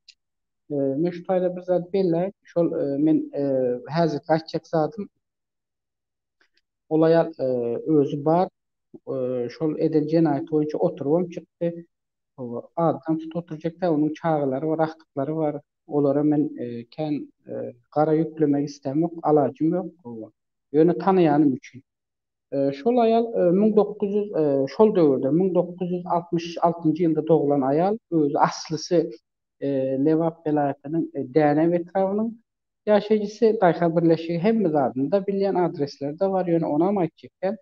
men şu taýda bir zat belläp, şol men häzir gaçjak zatym olaýar özü bar, şol eden jenaýet boýunça oturubam çykdy. Adam tutup oturjak da onun çağılary var, aktyklary var. Olara men kän gara ýüklemek istemok, alajym ýok. Ýöne tanıyanım üçin. Şol aýal 1900 şol döwürde 1966-njy ýylda dogulan aýal özü aslysy Lewap welaýatynyň Däne etrawynyň ýaşaýjysy, Daýha birleşigi hemme zadynda bilýän adresler de var. Ýöne onam aýtjak.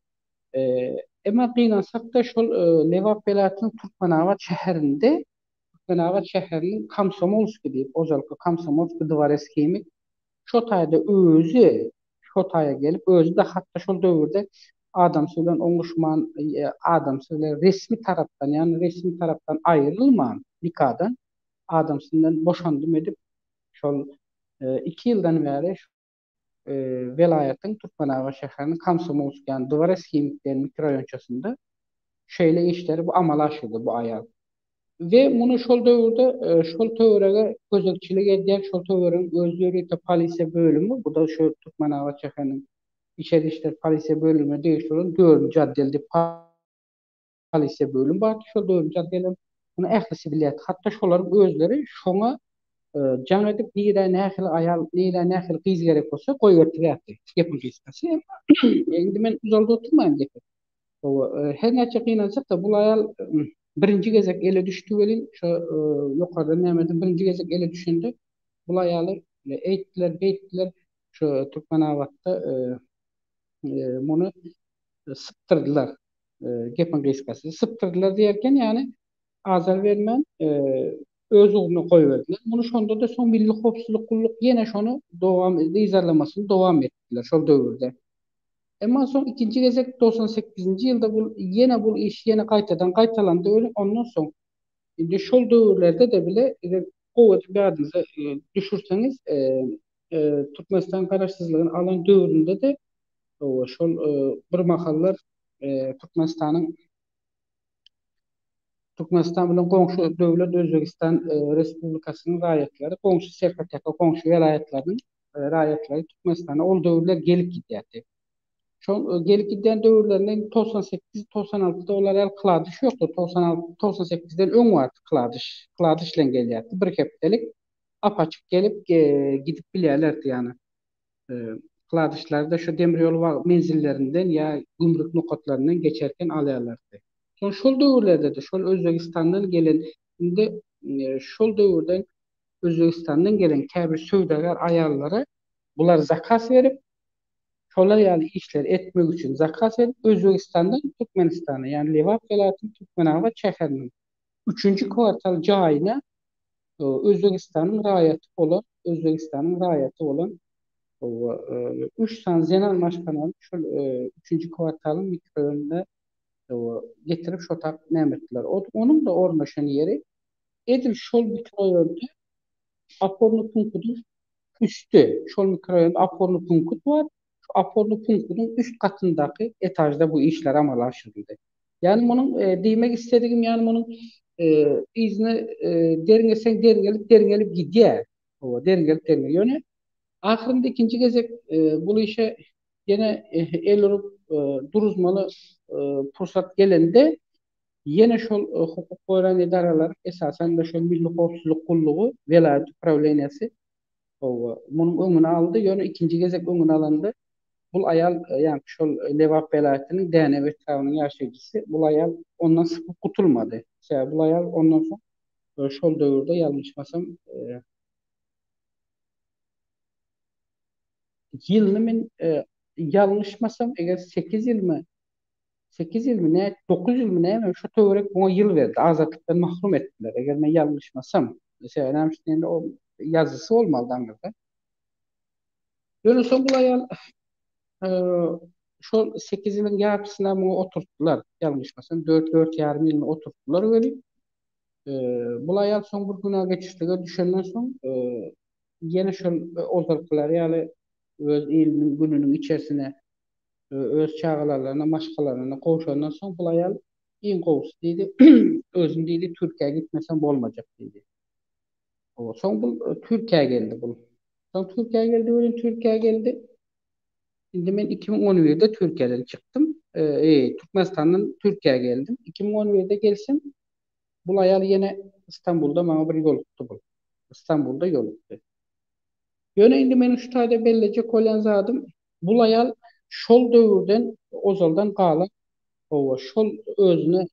Emma gynansak da şol Lewap welaýatynyň Turkmenabat şäherinde Turkmenabat şäheriniň Komsomolsk diýip, ozalky Komsomolsk dwareskyny şo taýda özü şo taýa gelip özü de hatda şol döwürde adam bilen oňuşman, adam bilen resmi tarapdan, ýani resmi tarapdan aýrylman nikadan adam bilen boşandym edip şol 2 ýyldan bäri welaýatyň Turkmenabat şäheriniň Komsomolsk ýani Dwaresky mikroraýonçasynda şeýle işleri bu amala aşyrdy bu aýal. Ve bunu şol döwürde şol töwerege gözekçilik edýän şol töwereň özleri polisiýa bölümi, bu da şu Türkmenabat şäheriniň içeri işler polisiýa bölümine diýişilen 4-nji atdelde polisiýa bölüm bar. Şol 4-nji atdelde bunu ählisi bilýär. Hatda şolaryň özleri şoňa jaň edip nire nähili aýal, nire nähili gyz gerek bolsa goýbertirýärdi. Gepin gysgasy. Endi men uzalda oturmaýyn gep. Her näçe gynansak da bul aýal birinji gezek ele düştü welin şu ýokarda nämedim birinji gezek ele düşende bul aýaly eýtdiler şu Türkmenabatda muny syptyrdylar. Gepin gysgasy syptyrdylar diýerken ýani azal bermän öz ugyna goýberdiler. Muny şonda da soň milli howpsuzlyk gulluk ýene şonu dowam izarlamasyny dowam etdiler şol döwürde. Emma soň ikinji gezek 98-nji ýylda bu iş ýene gaýtadan gaýtalandy. Ondan soň indi şol döwürlerde de bile gowet gadyňyzy düşürseňiz Türkmenistan garaşsyzlygyny alan döwründe de şol bir mahallar Türkmenistan bilen goňşy döwlet Özbegistan Respublikasynyň raýatlary, goňşy serhatlyka, goňşy welaýatlaryň raýatlary Türkmenistana ol döwürler gelip gidýärdi. Şol gelip giden döwürlerinden 98-96-da olar el Kladyş ýokdy. 96-98-den öň wagt Kladyş bilen gelýärdi. Bir hepdelik apaçyk gelip gidip bilýärlerdi ýani. Kladyşlarda şu demir ýol menzillerinden ýa gümrük nokatlaryndan geçerken alýarlardy. Soň şol döwürlerde de şol Özbegistandan gelen indi şol döwürden Özbegistandan gelen käbir söwdegar aýallara bular zakas berip şolar ýaly işler etmek üçin zakas edip Özbegistandan Türkmenistana ýani Lewap welaýatynyň Türkmenabat şäheriniň 3-nji kwartal jaýyna Özbegistanyň raýaty bolan 3 san zenal maşganaly şol 3-nji kwartalyň mikroraýonunda getirip şo tap nämetdiler. Onuň da ornaşan ýeri edil şol mikroraýonda aporny punktyň üstü. Şol mikroraýonda aporny punkt bar. Aporny punktynyň üst katyndaky etajda bu işler amala aşyryldy. Yani munyň diýmek istedigim ýani munyň izni deriňelip gidýär. Deriňelip ýöne ahyrynda ikinji gezek bu işe ýene el urup duruzmaly pursat gelende ýene şol hukuk goýan edaralar esasen de şol milli howpsuzlyk gullugy welaýat upravleniýasy munyň öňüne aldy. Ýöne ikinji gezek öňüne alandy. Bul aýal ýani şol Lewap welaýatynyň Däne etrawynyň ýaşaýjysy bul aýal ondan sypyp gutulmady. Bul aýal ondan soň şol döwürde ýalňyşmasam yılını men yanlışmasam eger 8 yıl mı 8 yıl mı ne 9 yıl mı ne şu töwerek bana yıl verdi. Azatlıktan mahrum ettiler. Eger men yanlışmasam mesela nämişde o yazısı olmalı aňyrda. Ýöne soň bu aýal şol 8 ýylyň ýatysyna muňa oturtdylar. Yanlışmasam 4-4,5 ýylyny oturtdylar öweli. Bu aýal soň bir günä geçişlige düşenden soň ýene şol ozalkylary ýaly öz iliniň gününiň içerisine öz çağalaryna, maşgalaryna goşandan soň bu aýal iň gowsy diýdi. Özüm diýdi Türkiýe'ye gitmesem bolmajak diýdi. Soň bu Türkiýe'ye geldi bu. Soň Türkiýe'ye geldi, ölen Türkiýe'ye geldi. Indi men 2011'de Türkiye'den çıktım. Türkmenistan'dan Türkiye'ye geldim. 2011'de gelsem bu ayal yine İstanbul'da bana bir yol tuttu bu. İstanbul'da yol tuttu. Yöne indi men şu taýda bellece kolyanzadım. Bu ayal şol döwürden ozaldan galan şol özüne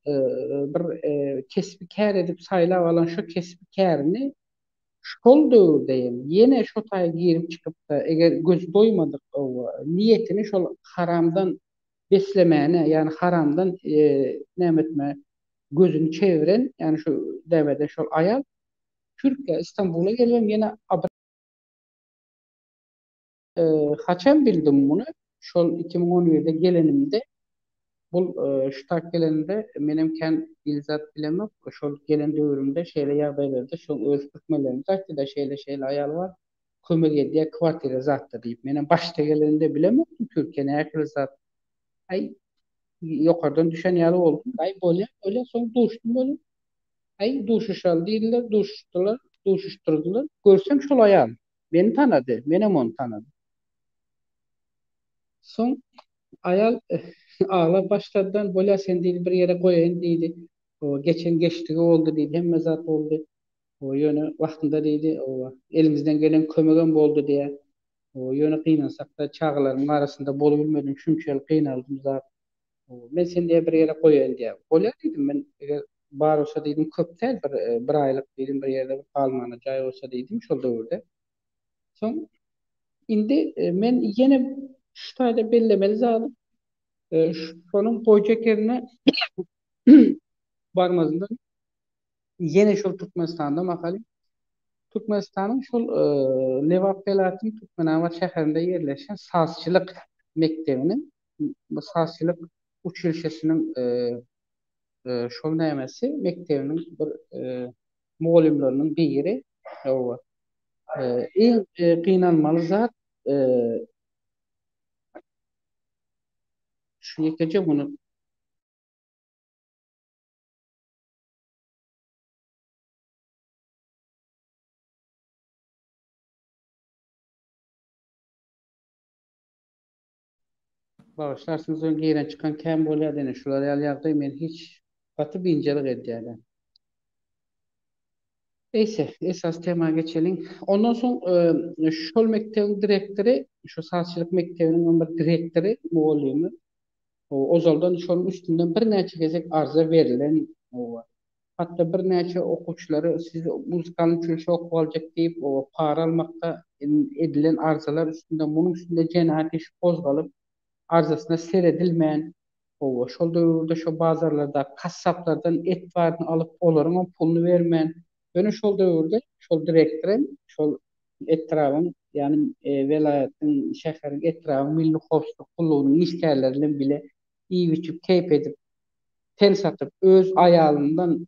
bir kesbi kär edip saýlap alan şu kesbi kärini şol döwürdeýim. Ýene şo taýa girip çykyp da eger göz doýmadyk niýetini şol haramdan beslemäne, ýani haramdan nämetme gözüni çeviren, ýani şu däwede şol aýal Türkiýe İstanbul'a gelýän ýene haçan bildim bunu. Şol 2011'de gelenimde bu şu tak geleninde menem ken ilzat bilemok. Şol gelen döwrümde şeýle ýagdaýlarda şol öz türkmenlerini taýtdy da şeýle aýal bar. Kömek edýär kwartira zatda diýip. Menem başta geleninde bilemokdum Türkiýe näkil zat. Ay ýokardan düşen ýaly boldum. Ay bolýar, öyle soň duşdum böyle. Ay duşuşal diýdiler, duşuşdylar, duşuşdurdular. Görsem şol aýal. Beni tanady, menem onu tanady. Soň aýal ağla başladan bolýa sen diýdi bir ýere goýaýyn diýdi. Geçen geçdigi boldy diýdi, hemme zat boldy. Ýöne wagtynda diýdi, elimizden gelen kömegem boldy diýe. Ýöne kynansak da çağlaryň arasynda bolup bilmedim, şunçalyk kynaldym zat. Men sen diýe bir ýere goýaýyn diýe. Bolýar diýdim men, eger bar olsa diýdim köp däl, bir aýlyk diýdim bir ýerde galmana jaý olsa diýdim şol döwürde. Soň indi men ýene şu taýda bellemeli zat şonun goýjak ýerine barmazdan ýene şol Türkmenistanda makaly. Türkmenistanyň şol Lewapelatyň Türkmenabat şäherinde ýerleşen sazçylyk mektebiniň bu sazçylyk uçuşysynyň şol nämesi mektebiniň bir mugallimlerining biri. Iň kynanmaly zat şu ýekece bunu bağışlarsınız ön geyren çıkan kəm bolýar dene şular ýaly men hiç gaty binjelik edýärler. Neyse, esas tema geçelim. Ondan soň şol mektebiň direktori, şu sazçylyk mektebiniň bir direktori, muallimi. Ozaldan şonun üstünden bir näçe gezek arza berilen hatta bir näçe okuwçylary siz muzykany üçin okup aljak diýip para almakda edilen arzalar üstünden munyň üstünde jenahat iş gozgalyp arzasyna seredilmän şol döwürde şo bazarlarda kassaplardan et barını alıp olaryň pulunu bermän. Öňe şol döwürde şol direktor şol etrawyň ýani welaýatyň şäheriň etrawyň milli howpsuzlyk gullugynyň işgärlerinden bile iýip içip keyp edip ten satyp öz aýalyndan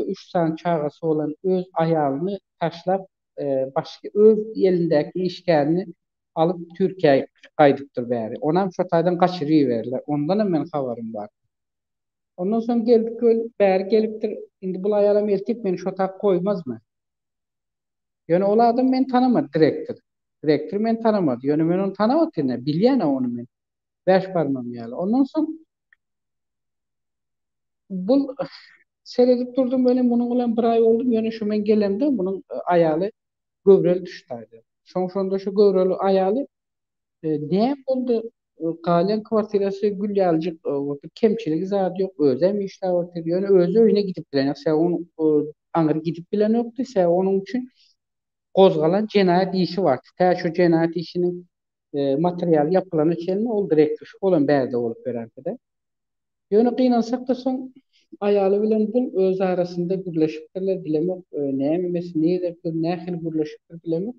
3 san çağasy bolan öz aýalyny taşlap başga öz ýelindäki işgärini alıp Türkiýe'ye gaýdypdyr bäri. Onam şo taýdan gaçyryp berler. Ondan men habarym bar. Ondan soň geldik bäri gelipdir. Indi bu aýala mertip meni şo taýda goýmazmy? Ýöne ol adam men tanamady direktor. Direktor men tanamady. Ýöne men onu tanamadyna bilýän onu men. Bäş barmam ýaly. Ondan soň bu seredip durdum böyle bunun bilen bir ay oldum. Ýöne şu men gelemde bunun aýaly göbrel düşdädi. Şonda şu göbrel aýaly näme boldy? Galan kwartirasy gülýaljyk kemçiligi zat ýok. Özem işläwdir. Ýöne özü öýüne gidip bilen. Sen onu aňyr gidip bilen ýokdy. Sen onuň üçin gozgalan jenaýat işi bar. Tä şu jenaýat işiniň materyal yapılan içenme ol direkt şolan bärde bolup berende. Ýöne gynansak da soň aýaly bilen bu öz arasynda gürleşipdirler bilemek, näme emes, näde nähil gürleşipdir bilemek.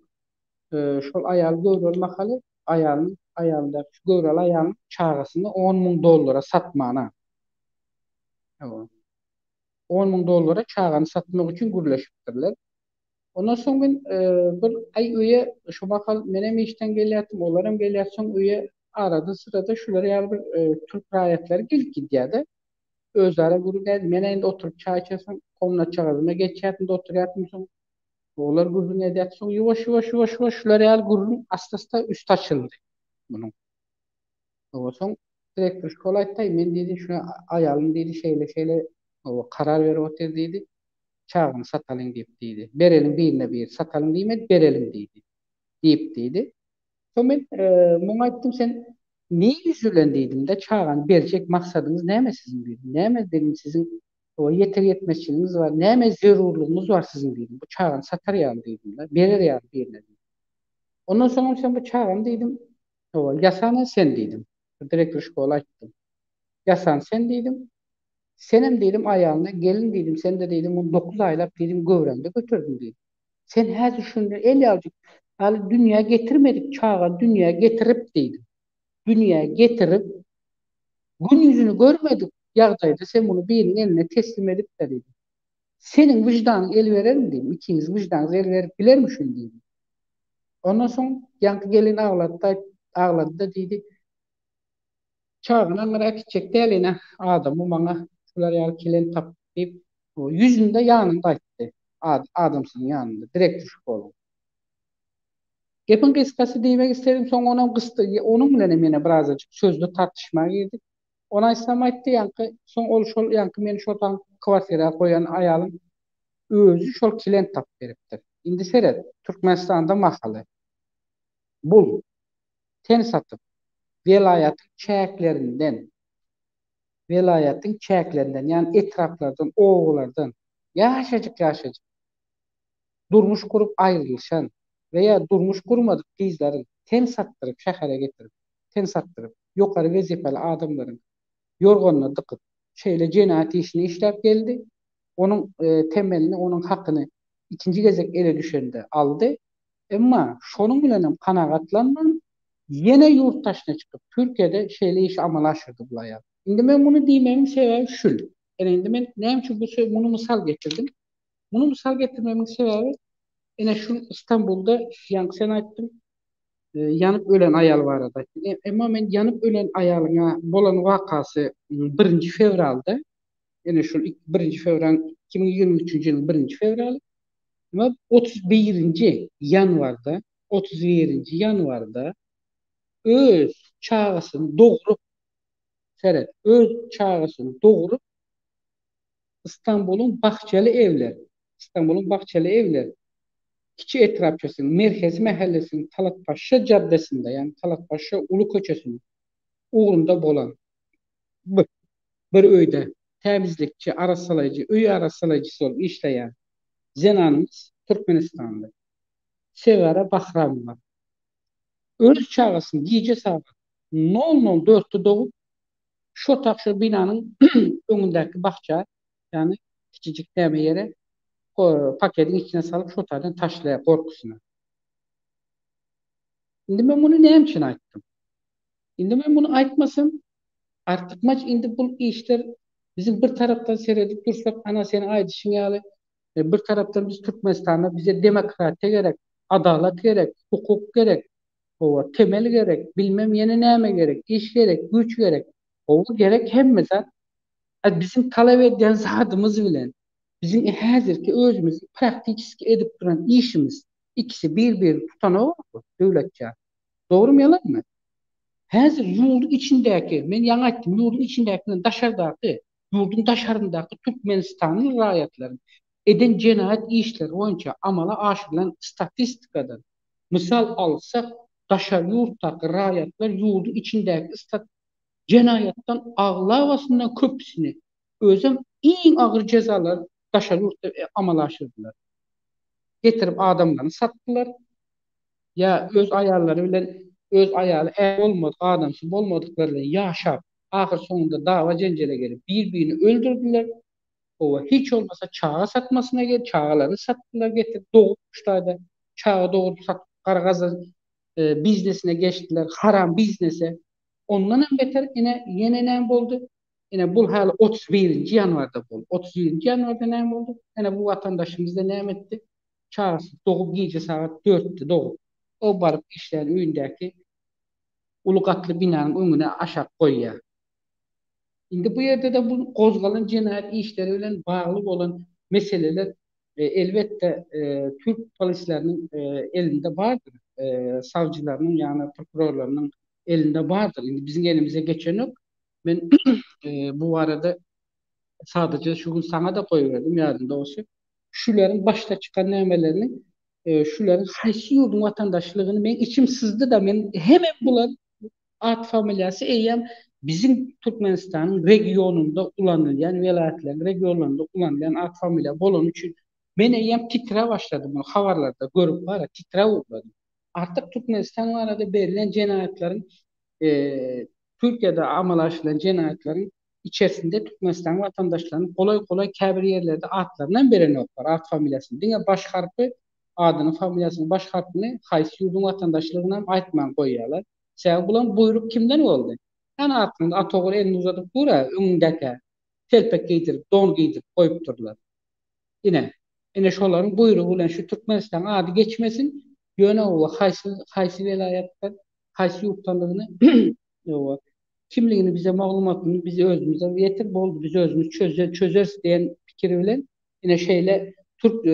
Şol aýal göwrel mahaly aýalynda şu göwrel aýalyň çagasyny $10.000 satmana. Ýa $10.000 çagany satmak üçin gürleşipdirler. Ondan soň men bir ay öýe şu mahal menem işden gelýärdim, olaram gelýär soň öýe arada sırada şulara ýaly bir Türk raýatlary gelip gidýärdi. Özara gurulýar, men endi oturup çay içersem, komnat çagazyna geçýärdim, oturýardım soň. Olar gurulýar edýär soň ýuwaş şulara ýaly gurulun asta üst açyldy munuň. Owa soň direktor şol aýtdy, men diýdi şu aýalym diýdi şeýle owa karar berip otyr diýdi. Çağını satalım diýdi. Berelim birine bir, satalım diýmedi, berelim diýdi. Diýdi. Soň men muňa aýtdym, sen neyi üzülen diýdim de çağany berjek maksadyňyz näme sizin diýdim. Näme dedim sizin o yeter yetmezçiliğiniz var. Näme zerurluğunuz var sizin diýdim. Bu çağany satar ýaly diýdim de. Berer ýaly birine. Ondan soň sen bu çağany diýdim. O ýasany sen diýdim. Direktor şkola aýtdym. Ýasany sen diýdim. Senem diýdim aýalyna gelin diýdim. Sen de diýdim 9 aýlap diýdim göwremde götürdüm diýdim. Sen häzir şunu el ýaljyk haly dünýä getirmedik, çağa dünýä getirip diýdim. Dünýä getirip gün yüzünü görmedik ýagdaýda sen bunu biriniň eline teslim edip de diýdim. Senin vicdanyň el berermi diýdim. İkiniz vicdanyňyz el berip bilermi şunu diýdim. Ondan soň ýanky gelin ağlady da diýdi. Çağına merak etjek däline adamy maňa şular ýaly kilen tap diýip yüzünde ýanynda aýtdy. Adamsyň ýanynda direktor şkola. Gepin kıskası diýmek istedim, soň onuň gysty, onuň bilen mene birazajyk sözlü tartışmaga girdik. Ona aýtsam aýtdy ýanky, soň ol şol ýanky meni şotan kwartira goýan aýalyň özü şol kilen tap beripdir. Indi seret, Türkmenistanda mahaly. Bul ten satyp vilayatyň çäklerinden, ýani etraplardan, oğulardan ýaşajyk durmuş kurup aýrylşan veya durmuş kurmadyk gyzlaryň ten satdyryp şähere getirip, ten satdyryp ýokary wezipeli adamlaryň ýorganyna dykyp şeýle jenayat işini işläp geldi. Onuň temelini, onuň hakyny ikinji gezek ele düşende aldy. Emma şonuň bilenem kanagatlanman ýene ýurtdaşyna çykyp Türkiýede şeýle iş amala aşyrdy bu aýal. Indi men bunu diýmegiň sebebi şul. Indi men näme üçin bunu mysal getirdim? Bunu mysal getirmemin sebebi ene şu İstanbul'da ýanky sen aýtdym, ýanyp ölen aýal barada. Emma men ýanyp ölen aýalyňa bolan wakasy 1 fevralda, ene şu 1 fevral 2023-nji ýylyň 1 fevraly, emma 31-nji ýanwarda öz çağasyny dogrup İstanbul'un Bahçeli evler kiçi etrapçasının merkezi mahallesinin Talatpaşa caddesinde, yani Talatpaşa Ulu Köçesi'nin uğrunda bolan bir öýde temizlikçi, arasalayıcı, öý arasalayıcısı olup işleyen zenanımız Türkmenistan'da. Sevara Bahramova. Öz çağısın gece saat 00:04'te doğup şu binanın önündeki bahçe, yani küçücük deme yere paketin içine salıp şu taraftan taşlaya korkusuna. Indi ben bunu näme üçin aýtdym? Indi men bunu aýtmasam artık maç indi bu işler bizim bir taraftan seyredip dursak, ana seni aýdyşyň ýaly bir taraftan biz Türkmenistan'da bize demokratiya gerek, adalet gerek, hukuk gerek, o temel gerek, bilmem yeni näme gerek, iş gerek, güç gerek. O gerek hemmizden bizim talep edilen zadımız bilen bizim häzirki özümüz praktik edip duran işimiz ikisi bir tutana o devletçe. Doğru mu yalan mı? Häzir ýurdun içindäki, men ýa aýtdym, ýurdun içindäkinden daşardaky, ýurdun daşaryndaky Türkmenistanyň raýatlaryny eden jenayat işleri boýunça amala aşyrylan statistikadan misal alsak, daşar ýurtdaky raýatlar ýurdun içindäki jenayatdan ağlavasından köpüsini özüm iň agyr cezalar daşar ýurtda amala aşyrdylar. Getirip adamlaryny satdylar. Ya öz ayarları bilen öz ayalı olmadı, adamsız olmadıklarıyla yaşap, ahir sonunda dava cencele gelip birbirini öldürdüler. O hiç olmasa çağa satmasına gelip çağalarını sattılar getirip doğmuşlardı. Çağı doğurup satıp karagazı biznesine geçtiler. Haram biznese. Ondan hem beter yine ne oldu? Yine bu hal 31. yanvarda oldu. 31. yanvarda ne oldu? Yine bu vatandaşımız da ne etti? Çağırsız doğup gece saat 4'te doğup o barıp işlerin önündeki ulukatlı binanın önüne aşağı koyuyor. Şimdi bu yerde de bu kozgalan cinayet işleriyle bağlı olan meseleler elbette Türk polislerinin elinde vardır. Savcılarının yani prokurorlarının elinde vardır. Şimdi bizim elimize geçen yok. Ben bu arada sadece şunu sana da koyuverdim yardımda olsun. Şuların başta çıkan nemelerini şuların haysi yurdun vatandaşlığını ben içim sızdı da ben hemen bulan At familyası eyyem bizim Türkmenistan'ın regionunda kullanılan velayetlerin regionlarında kullanılan at familya bolon için ben eyyem titre başladım. Bunu haberlerde görüp var ya titre uğradım. Artık Türkmenistan'ın arada verilen cinayetlerin Türkiye'de amalaşılan cinayetlerin içerisinde Türkmenistan vatandaşlarının kolay kolay kabir yerlerde atlarından birini var. At familyasının. Dine baş harfi adının familyasının baş harfini haysi yurdun vatandaşlığına aitman koyuyorlar. Sebep bulan buyruk kimden oldu? Yani aklında atoğru elini uzatıp bura önündeki telpek giydirip, don giydirip koyup durdular. Yine şoların buyruğu ulan şu Türkmenistan adı geçmesin, yöne oğlu haysi velayetten, haysi yurttanlığını kimliğini bize malumatını bize özümüze yetir bol biz özümüz çözeriz diyen fikri bilen yine şeyle Türk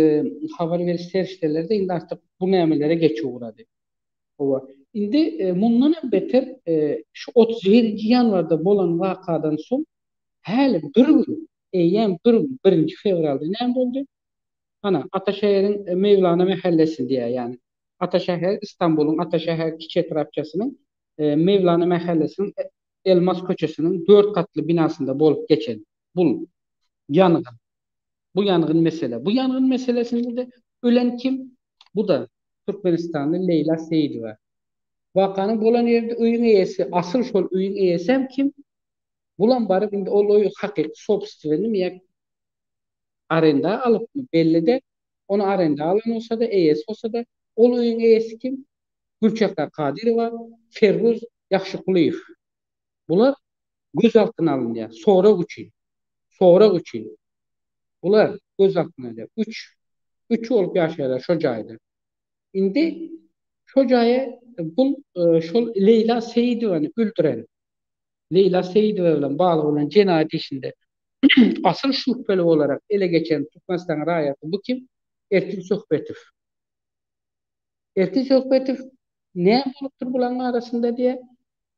haber verici serişteleri de artık bu memelere geçiyor uğradı. Ova. Indi bundan beter şu 37. yanvarda bolan vakadan son hali bir gün eyyem bir gün 1. fevralda ne oldu? Ana Ataşehir'in Mevlana Mahallesi diye yani Ataşehir İstanbul'un Ataşehir Kiç etrafçasının Mevlana Mahallesi'nin Elmas Köçesi'nin 4 katlı binasında bolup geçen bu yangın. Bu yangın mesele. Bu yangın meselesinde de ölen kim? Bu da Türkmenistanlı Leyla Seyidova. Vakanın bolan yerde üyün eyesi, asıl şol üyün eyesem kim? Bulan barıp indi oloyu hakik, sobstivenim ya arenda alıp mı? Belli de onu arenda alan olsa da eyes olsa da ol üyün eyesi kim? Gülçakar Kadirova, Ferruz Yakşıkuliyev. Bunlar gözaltına alınıyor. Sonra uçin. Bunlar gözaltına alınıyor. Üç olup yaşaylar şocaydı. Indi şocaya bu şol Leyla Seyidova'nı öldüren Leyla Seyidova bilen bağlı olan cinayet işinde asıl şüpheli olarak ele geçen Türkmenistan rayatı bu kim? Erkin Sohbetov. Erkin Sohbetov ne buluptur bulanın arasında diye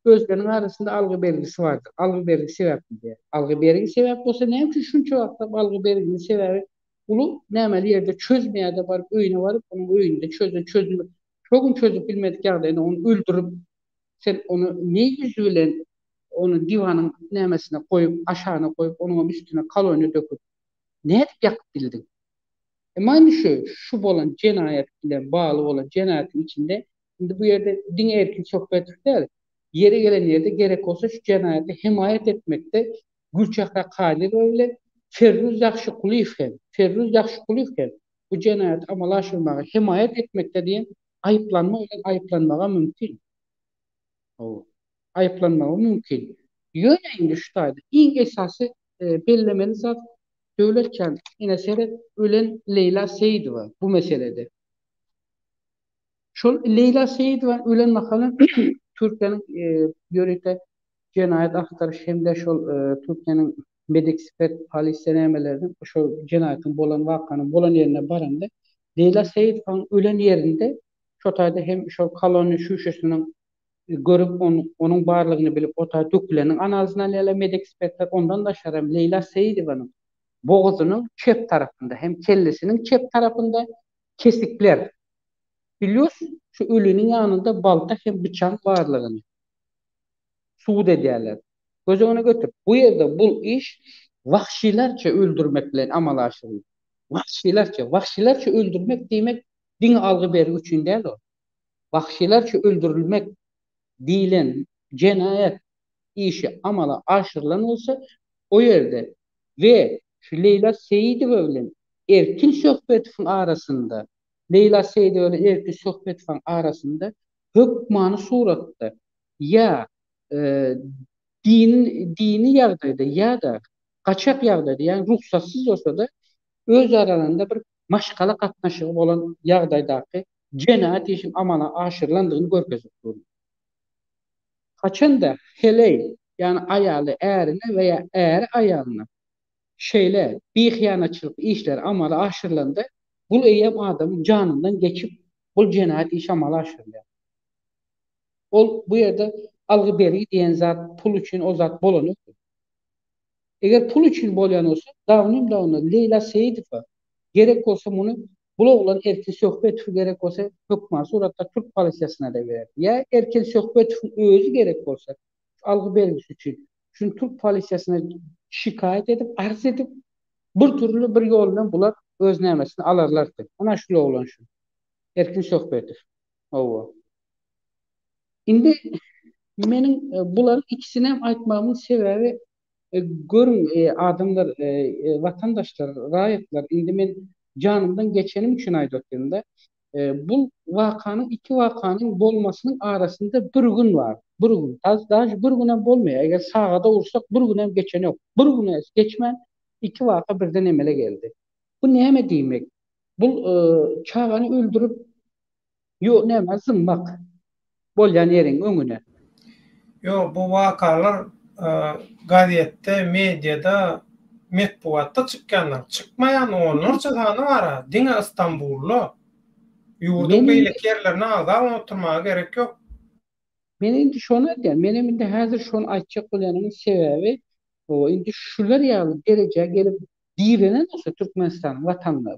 gözlerinin arasında algı belgisi vardır. Algı belgisi sebepli diye. Algı belgisi sebep olsa ne ki şunca vakti algı belgisinin sebebi bunu ne emeli yerde çözmeye de varıp öğüne varıp onun öğünde çözülür. Çokun çözüp bilmedik yerde onu öldürüp sen onu ne yüzüyle onu divanın nemesine koyup aşağına koyup onun üstüne kaloni döküp ne edip yakıp bildin? Aynı şu olan cinayet ile bağlı olan cinayetin içinde şimdi bu yerde din erkin sohbet der. Yere gelen yerde gerek olsa şu cinayeti himayet etmekte Gülçakra Kadir öyle Ferruz Yakşıkuliyev hem bu cinayet amalaşılmağa himayet etmekte diye ayıplanma ile ayıplanmağa mümkün. O ayıplanmağı mümkün. Yöneğinde şutaydı. İlk esası belirlemeli zat söylerken yine seyret ölen Leyla Seyidova bu meselede. Şu Leyla Seyidova ölen makalın Türkiye'nin yörükte cinayet aktarış hem de şu Türkiye'nin medik sifet polis denemelerinin şu cinayetin bolan vakanın bolan yerine barındı. Leyla Seyidova'nın ölen yerinde şotayda hem şu kaloni şuşesinin görüp onun varlığını bilip ota dökülenin analizini elemek ekspertler ondan da şaram Leyla Seyidova'nın boğazının çep tarafında hem kellesinin çep tarafında kesikler biliyorsun şu ölünün yanında balta hem bıçak varlığını suud ederler. Göze ona götür. Bu yerde bu iş vahşilerce öldürmekle amalaşılıyor. Vahşilerce öldürmek demek din algı beri için değil o. Vahşilerce öldürülmek dilen cenayet işi amala aşırılan olsa o yerde ve şu Leyla Seyidova bilen Erkin Söhbetowyň arasında Leyla Seyidova bilen Erkin Söhbetowyň arasında hökmany suratda ya e, dini ýagdaýda ya da gaçak ýagdaýda yani ruhsatsız olsa da öz aralarında bir maşgala gatnaşygy bolan ýagdaýdaky cenayet işin amala aşırılandygyny görkezip durdy. Kaçında heley yani ayalı erine veya er ayağına şeyle bir hıyanatçılık işler amala aşırılandı. Bu eyyem adamın canından geçip bu cenayet iş amala aşırılıyor. Bu yerde algı beri diyen zat pul için o zat bolanı. Eğer pul için bolan olsa davnım Leyla Seyidova gerek olsa bunu bula olan erkin söhbet gerek olsa hükman suratta Türk polisiyasına da verir. Ya erkin söhbet özü gerek olsa algı belgisi için şunu Türk polisiyasına şikayet edip arz edip bir türlü bir yoldan bular öznämesini alarlardı. Ana şula olan şu. Erkin söhbeti. Owa. Indi menin bular ikisini hem aytmamın sebebi görün adamlar, vatandaşlar, raýatlar indi men canımdan geçenim için aýdykdymda bu wakanın iki wakanın bolmasının arasında bir gün var. Bir gün. Daha bir güne bolmaýar. Eger sagada ursak bir günem geçen yok. Bir güne geçmen iki waka birden emele geldi. Bu näme diýmek? Bu çağany öldürüp yo näme zımmak bolýan ýeriň öňüne. Yo, bu vakalar gazetde, medyada, metbuatda çıkkanlar. Çıkmayan onlarca tane var. Dine İstanbullu. Yurdun beýlek yerlerine aga oturmaga gerek yok. Men indi şonu diýen, menem indi häzir şonu aýtjak bolanyň sebebi o indi şular ýaly derejä gelip diýrenen olsa Türkmenistan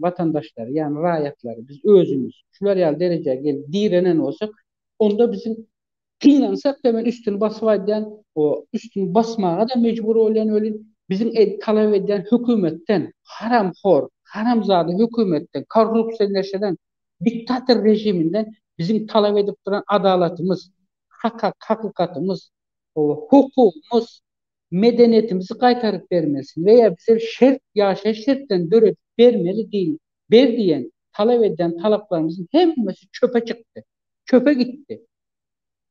vatandaşlary, yani raýatlary, biz özümüz şular ýaly derejä gelip diýrenen olsak, onda bizim kıynansak da ben üstünü basıp o üstünü basmağa da mecbur olan öyle bizim talep eden hükümetten, haramhor, haramzade hükümetten, korrupsiyonlaşan diktatör rejiminden bizim talep edip duran adaletimiz, hakikatimiz, o hukukumuz, medeniyetimizi kaytarıp vermesin veya bize yaşayış şertten dönüp vermeli değil. Ver diyen, talep eden taleplerimizin hepsi çöpe çıktı. Çöpe gitti.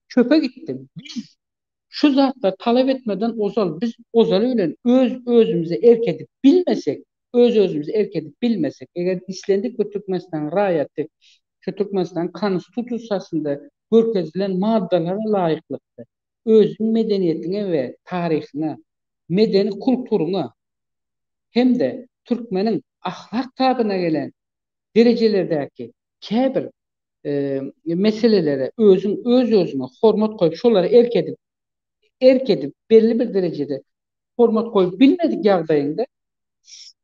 Çöpe gitti. Biz şu zatla talep etmeden biz ozal öyle özümüze erk edip bilmesek, özümüze erk edip bilmesek, eğer islendik bu Türkmenistan raýaty, şu Türkmenistan konstitusiyasında görkezilen maddelere layıklıkta, özün medeniyetine ve tarihine, medeni kulturuna, hem de Türkmenin ahlak tabına gelen derecelerdeki kebir meselelere özüne hormat koyup şoları erk edip belli bir derecede hormat koyup bilmedik ýagdaýynda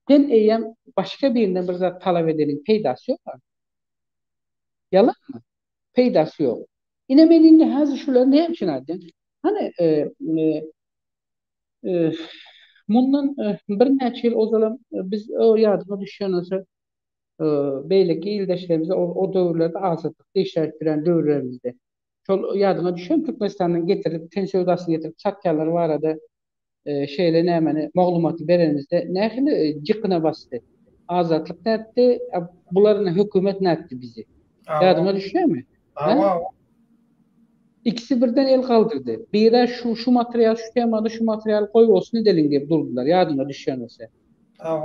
sen eýem başka birinden bir zat talep edenin peýdasy ýok. Yalan mı? Peýdasy ýok. Ine men indi häzir şular näme üçin aýdym? Hani mundan bir näçe ýyl ozalam biz o ýadyma düşýän olsa beýleki ildeşlerimize o döwürlerde azatlyk işaret bilen döwürlerimizde. Şol ýadyma düşen Türkmenistandan getirip tensiýodasyny getirip çakýarlar barada şeýle nämeni maglumaty berenimizde nähili jykyna basdy. Azatlyk näpdi? Bularyň hökümet näpdi bizi? Ýadyma düşýärmi? İkisi birden el kaldırdı. Biri şu materyal, şu temada şu materyal koy olsun edelim diye durdular. Yadına düşen olsa.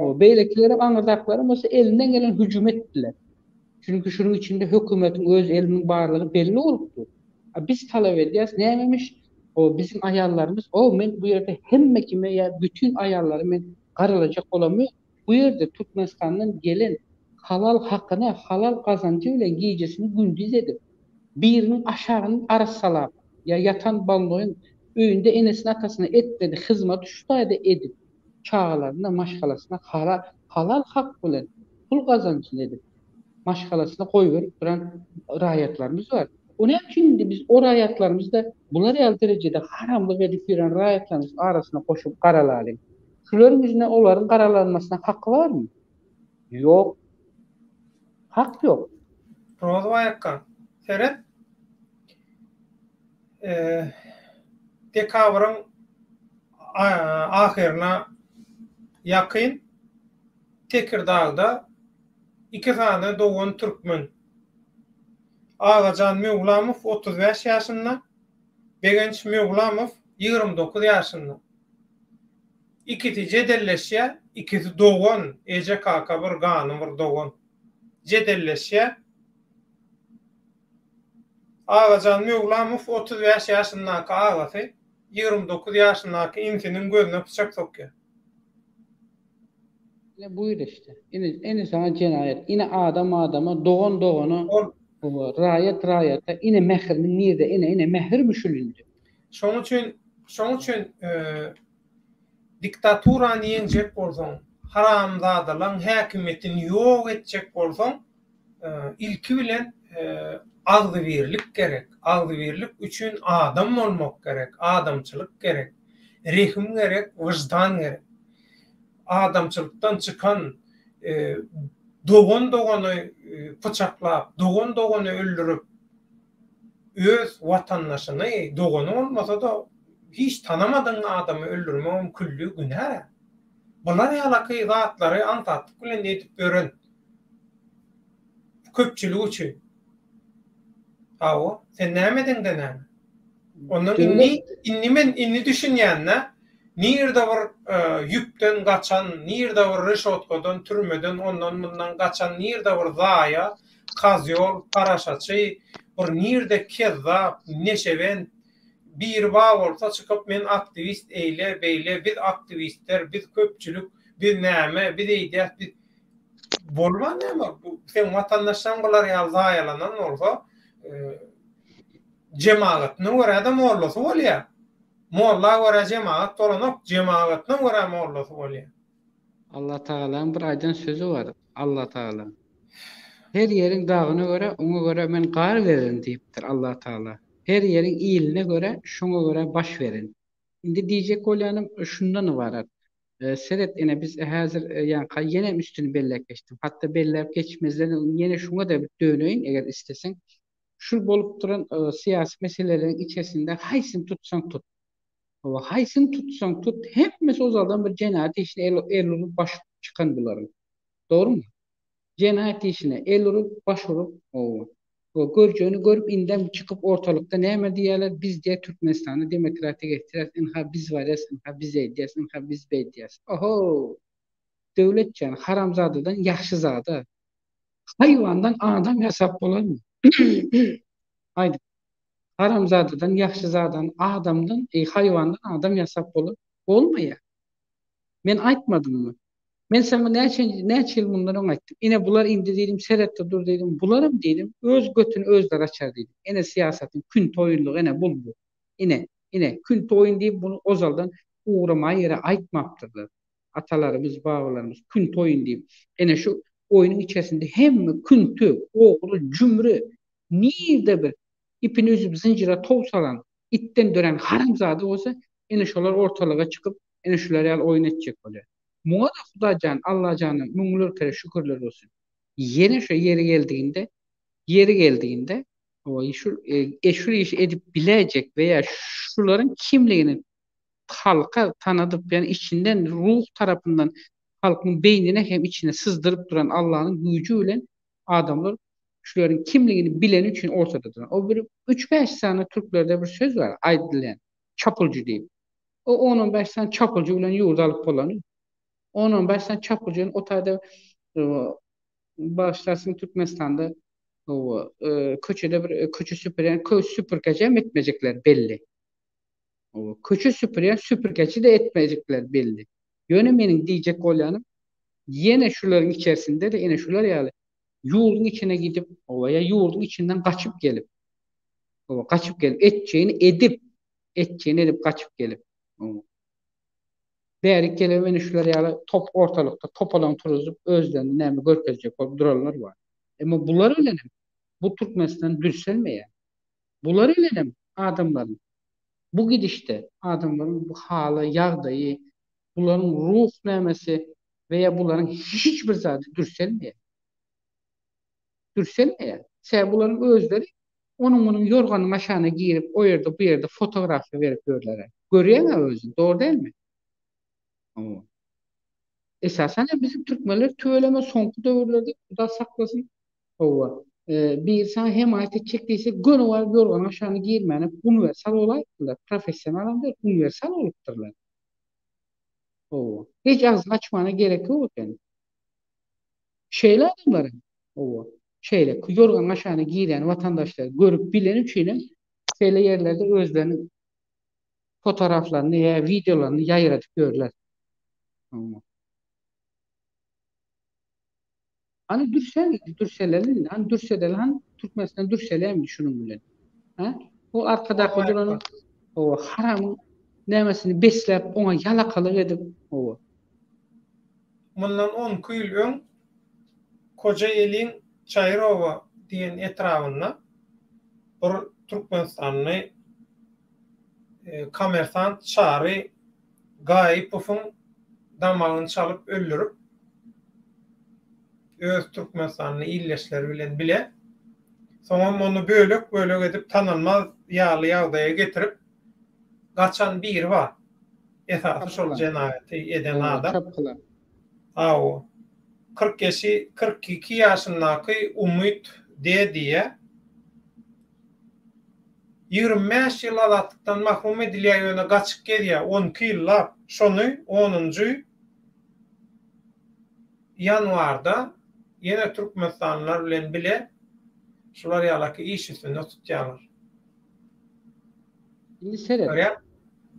O beylekileri anırdakları olsa elinden gelen hücum ettiler. Çünkü şunun içinde hükümetin öz elinin bağırlığı belli oldu. Biz talep ediyoruz. Neymiş? O bizim ayarlarımız. Ben bu yerde hem mekime ya bütün ayarları ben karılacak olamıyor. Bu yerde Türkmenistan'dan gelen halal hakkına, halal kazancıyla giyicesini gündüz edip birinin aşağının arasala ya yatan balnoyun öýünde enesine atasına etmedi hizmet şuýda edip çağalarına maşgalasına halal hak bilen pul kazancını edip maşgalasına koyup duran raýatlarymız var. O ne için biz o raýatlarymızda bular ýaly derecede haramlyk edip ýören raýatlarymız arasına koşup garalalım. Şuların yüzüne olaryň garalanmasına hakkı var mı? Yok. Hak yok. Rozva yakkan. Seret dekabrın ahirine yakın Tekirdağ'da 2 tane doğan Türkmen. Ağacan Mevlamov 35 yaşında, Begenç Mevlamov 29 yaşında. İkisi cedelleşe, ikisi doğan, ece kaka bir ganı bir doğan. Cedelleşe, Ağacan Mevlamov 35 yaşındaki ağası, 29 yaşındaki intinin gözüne bıçak sokuyor. Ne buyur işte. Yine sana cinayet. Yine adam adama doğan Ol, rayet yine mehrin nerede? Yine mehir müşülündü. şoň üçin diktaturan ýenjek bolsaň, haramzadalyň häkimetini ýok etjek bolsaň, ilki bilen agdybirlik gerek. Agdybirlik üçin adam bolmak gerek, adamçylyk gerek, rehim gerek, wyjdan gerek. Adamçylykdan çykan dogany pıçaklap, dogany öldürüp öz watandaşyny dogany bolmasa da hiç tanamadyň adamy öldürme mümkinligi günä. Bular ýalaky zatlary antatlyk bilen edip beren köpçülik üçin. Hawa, sen näme diňden? Onun inni düşünýänne nirde bir ýükden gaçan, nirde bir reşotkadan, türmeden, ondan bundan gaçan, nirde bir zaya, kazyol, paraşaçy, bir nirde kezzap, neşeven bir bağ bolsa çykyp men aktivist eýle, beýle, biz aktivistler, biz köpçülük, biz näme, biz eýdýäs, biz bolman näme? Sen watandaşlaryň bular ýa zayalanan bolsa, cemaatine göre de mollası bolýar. Molla göre cemaat dolanok, cemaatine göre mollası bolýar. Allah Taala'nın bir aýdan sözü var. Allah Taala. Her ýeriň dagyna göre, oňa göre men gar bererim diýipdir Allah Taala. Her ýeriň iýiline göre, şoňa göre baş berin. Indi diýjek bolýanym şundan ibarat. Seret ene biz häzir ýani ýene üstüni belläp geçdim. Hatda belläp geçmezlerden ýene şoňa da bir döneýin eger isteseň. Şu bolup duran siyasi meselelerin içerisinde haysyn tutsaň tut. O haysyn tutsaň tut, hepimiz o zaldan bir cenayet işine el olup baş çıkan bularım. Doğru mu? Cenayet işine el olup baş olup o görjüni görüp inden çıkıp ortalıkta näme diýerler? Biz diye Türkmenistan'ı demokratik ettiler. Inha biz varys, inha biz eýdýäs, inha biz beýdýäs. Oho! Döwletçän haramzadadan ýaxşy zada. Hayvandan adam hesap bolarmy? Haydi. Haramzadadan, ýaxşyzadan, adamdan, hayvandan adam ýasap bolar. Bolmaýar. Men aýtmadymmy? Men sana näçe ýyl bundan aýtdym. Ine bular indi diýdim, seretde dur diýdim. Bularym diýdim, öz götüni özler açar diýdim. Ene siýasatyň kün toýunlygy ene bul bu. Ine kün toýun diýip bunu ozaldan uğrama ýere aýtmapdyrlar. Atalarymız, babalarymız kün toýun diýip. Ene şu oýunyň içerisinde hemme küntü, ogly, cümri, nirde bir ipini üzüp zincire towsalan, itten dönen haramzada olsa, ene şolar ortalyga çykyp, ene şular ýaly oýun etjek bolýar. Muňa da Hudajan, Allahjana müňler kere şükürler olsun. Yene şu yeri geldiğinde o şu iş edip bilecek veya şuların kimligini halka tanıdıp yani içinden ruh tarafından halkın beynine hem içine sızdırıp duran Allah'ın gücüyle adamlar şuların kimliğini bilen için ortadadır. O bir 3-5 tane Türklerde bir söz var. Aydilen, çapulcu diyeyim. O 10-15 tane çapulcu ile yurdalık polanıyor. 10-15 tane çapulcunun o tane başlarsın Türkmenistan'da o köçede bir köçü süpüren süpürgeci etmeyecekler belli. O köçü süpüren süpürgeci de etmeyecekler belli. Yönemenin diyecek olanım yine şuların içerisinde de yine şular yani yurdun içine gidip ya yurdun içinden kaçıp gelip edeceğini edip kaçıp gelip Berik gelip şular yani top ortalıkta top olan turuzup özlerini nemi görkezecek durarlar var. Ama bunlar öyle mi? Bu Türkmenistan dürselmeye. Bunlar öyle mi? Adamların. Bu gidişte adamların bu halı, yağdayı, bunların ruh nemesi veya bunların hiçbir zatı dürselmeye. Sebep bunların özleri Onun yorganın aşağına giyirip o yerde bu yerde fotoğrafı verip görürler. Görüyor mu özün? Doğru değil mi? Oo. Esasen de bizim Türkmenler tööleme sonku dövrlerde da saklasın. Ova. Bir insan himayet edecektiyse gönü var yorgan aşağını giyirmeyene universal olaydılar. Profesyonel adamlar universal olupdurlar. Ova. Hiç ağzını açmana gerek yok yani. Şeyle adamların. Ova. Şeyle yorgan aşağını giyiren vatandaşlar görüp bilen üçüyle şeyle yerlerde özlerinin fotoğraflarını ya videolarını yayıratıp görürler. Ova. Hani Dürselerin, hani Dürsedel, hani Türkmenistan'dan Dürselerin şunun bilen. Ha? O arkadaki Olay duranın var. o haramın nemesini beslep ona yalakalık edip o. Bundan 10 yıl ön Kocaeli'nin Çayırova diyen etrafında bir Türkmenistanlı kamersant Çağrı Gayipof'un damağını çalıp öldürüp öz Türkmenistanlı illeşleri bilen bile sonra onu bölük edip tanınmaz yağlı yağdaya getirip kaçan bir var. Esası şol Çapkılan. cinayeti eden O adam. çapkılan. O 42 yaşındaki Umut diye 25 yıl adattıktan mahrum edilýän ýöne gaçyp gelýär. 12 ýyllap şonu 10-njy ýanwarda ýene Türkmenistanlılar bilen bile şular ýalaky iş üstünde tutýarlar. Şimdi seyret. Görýär?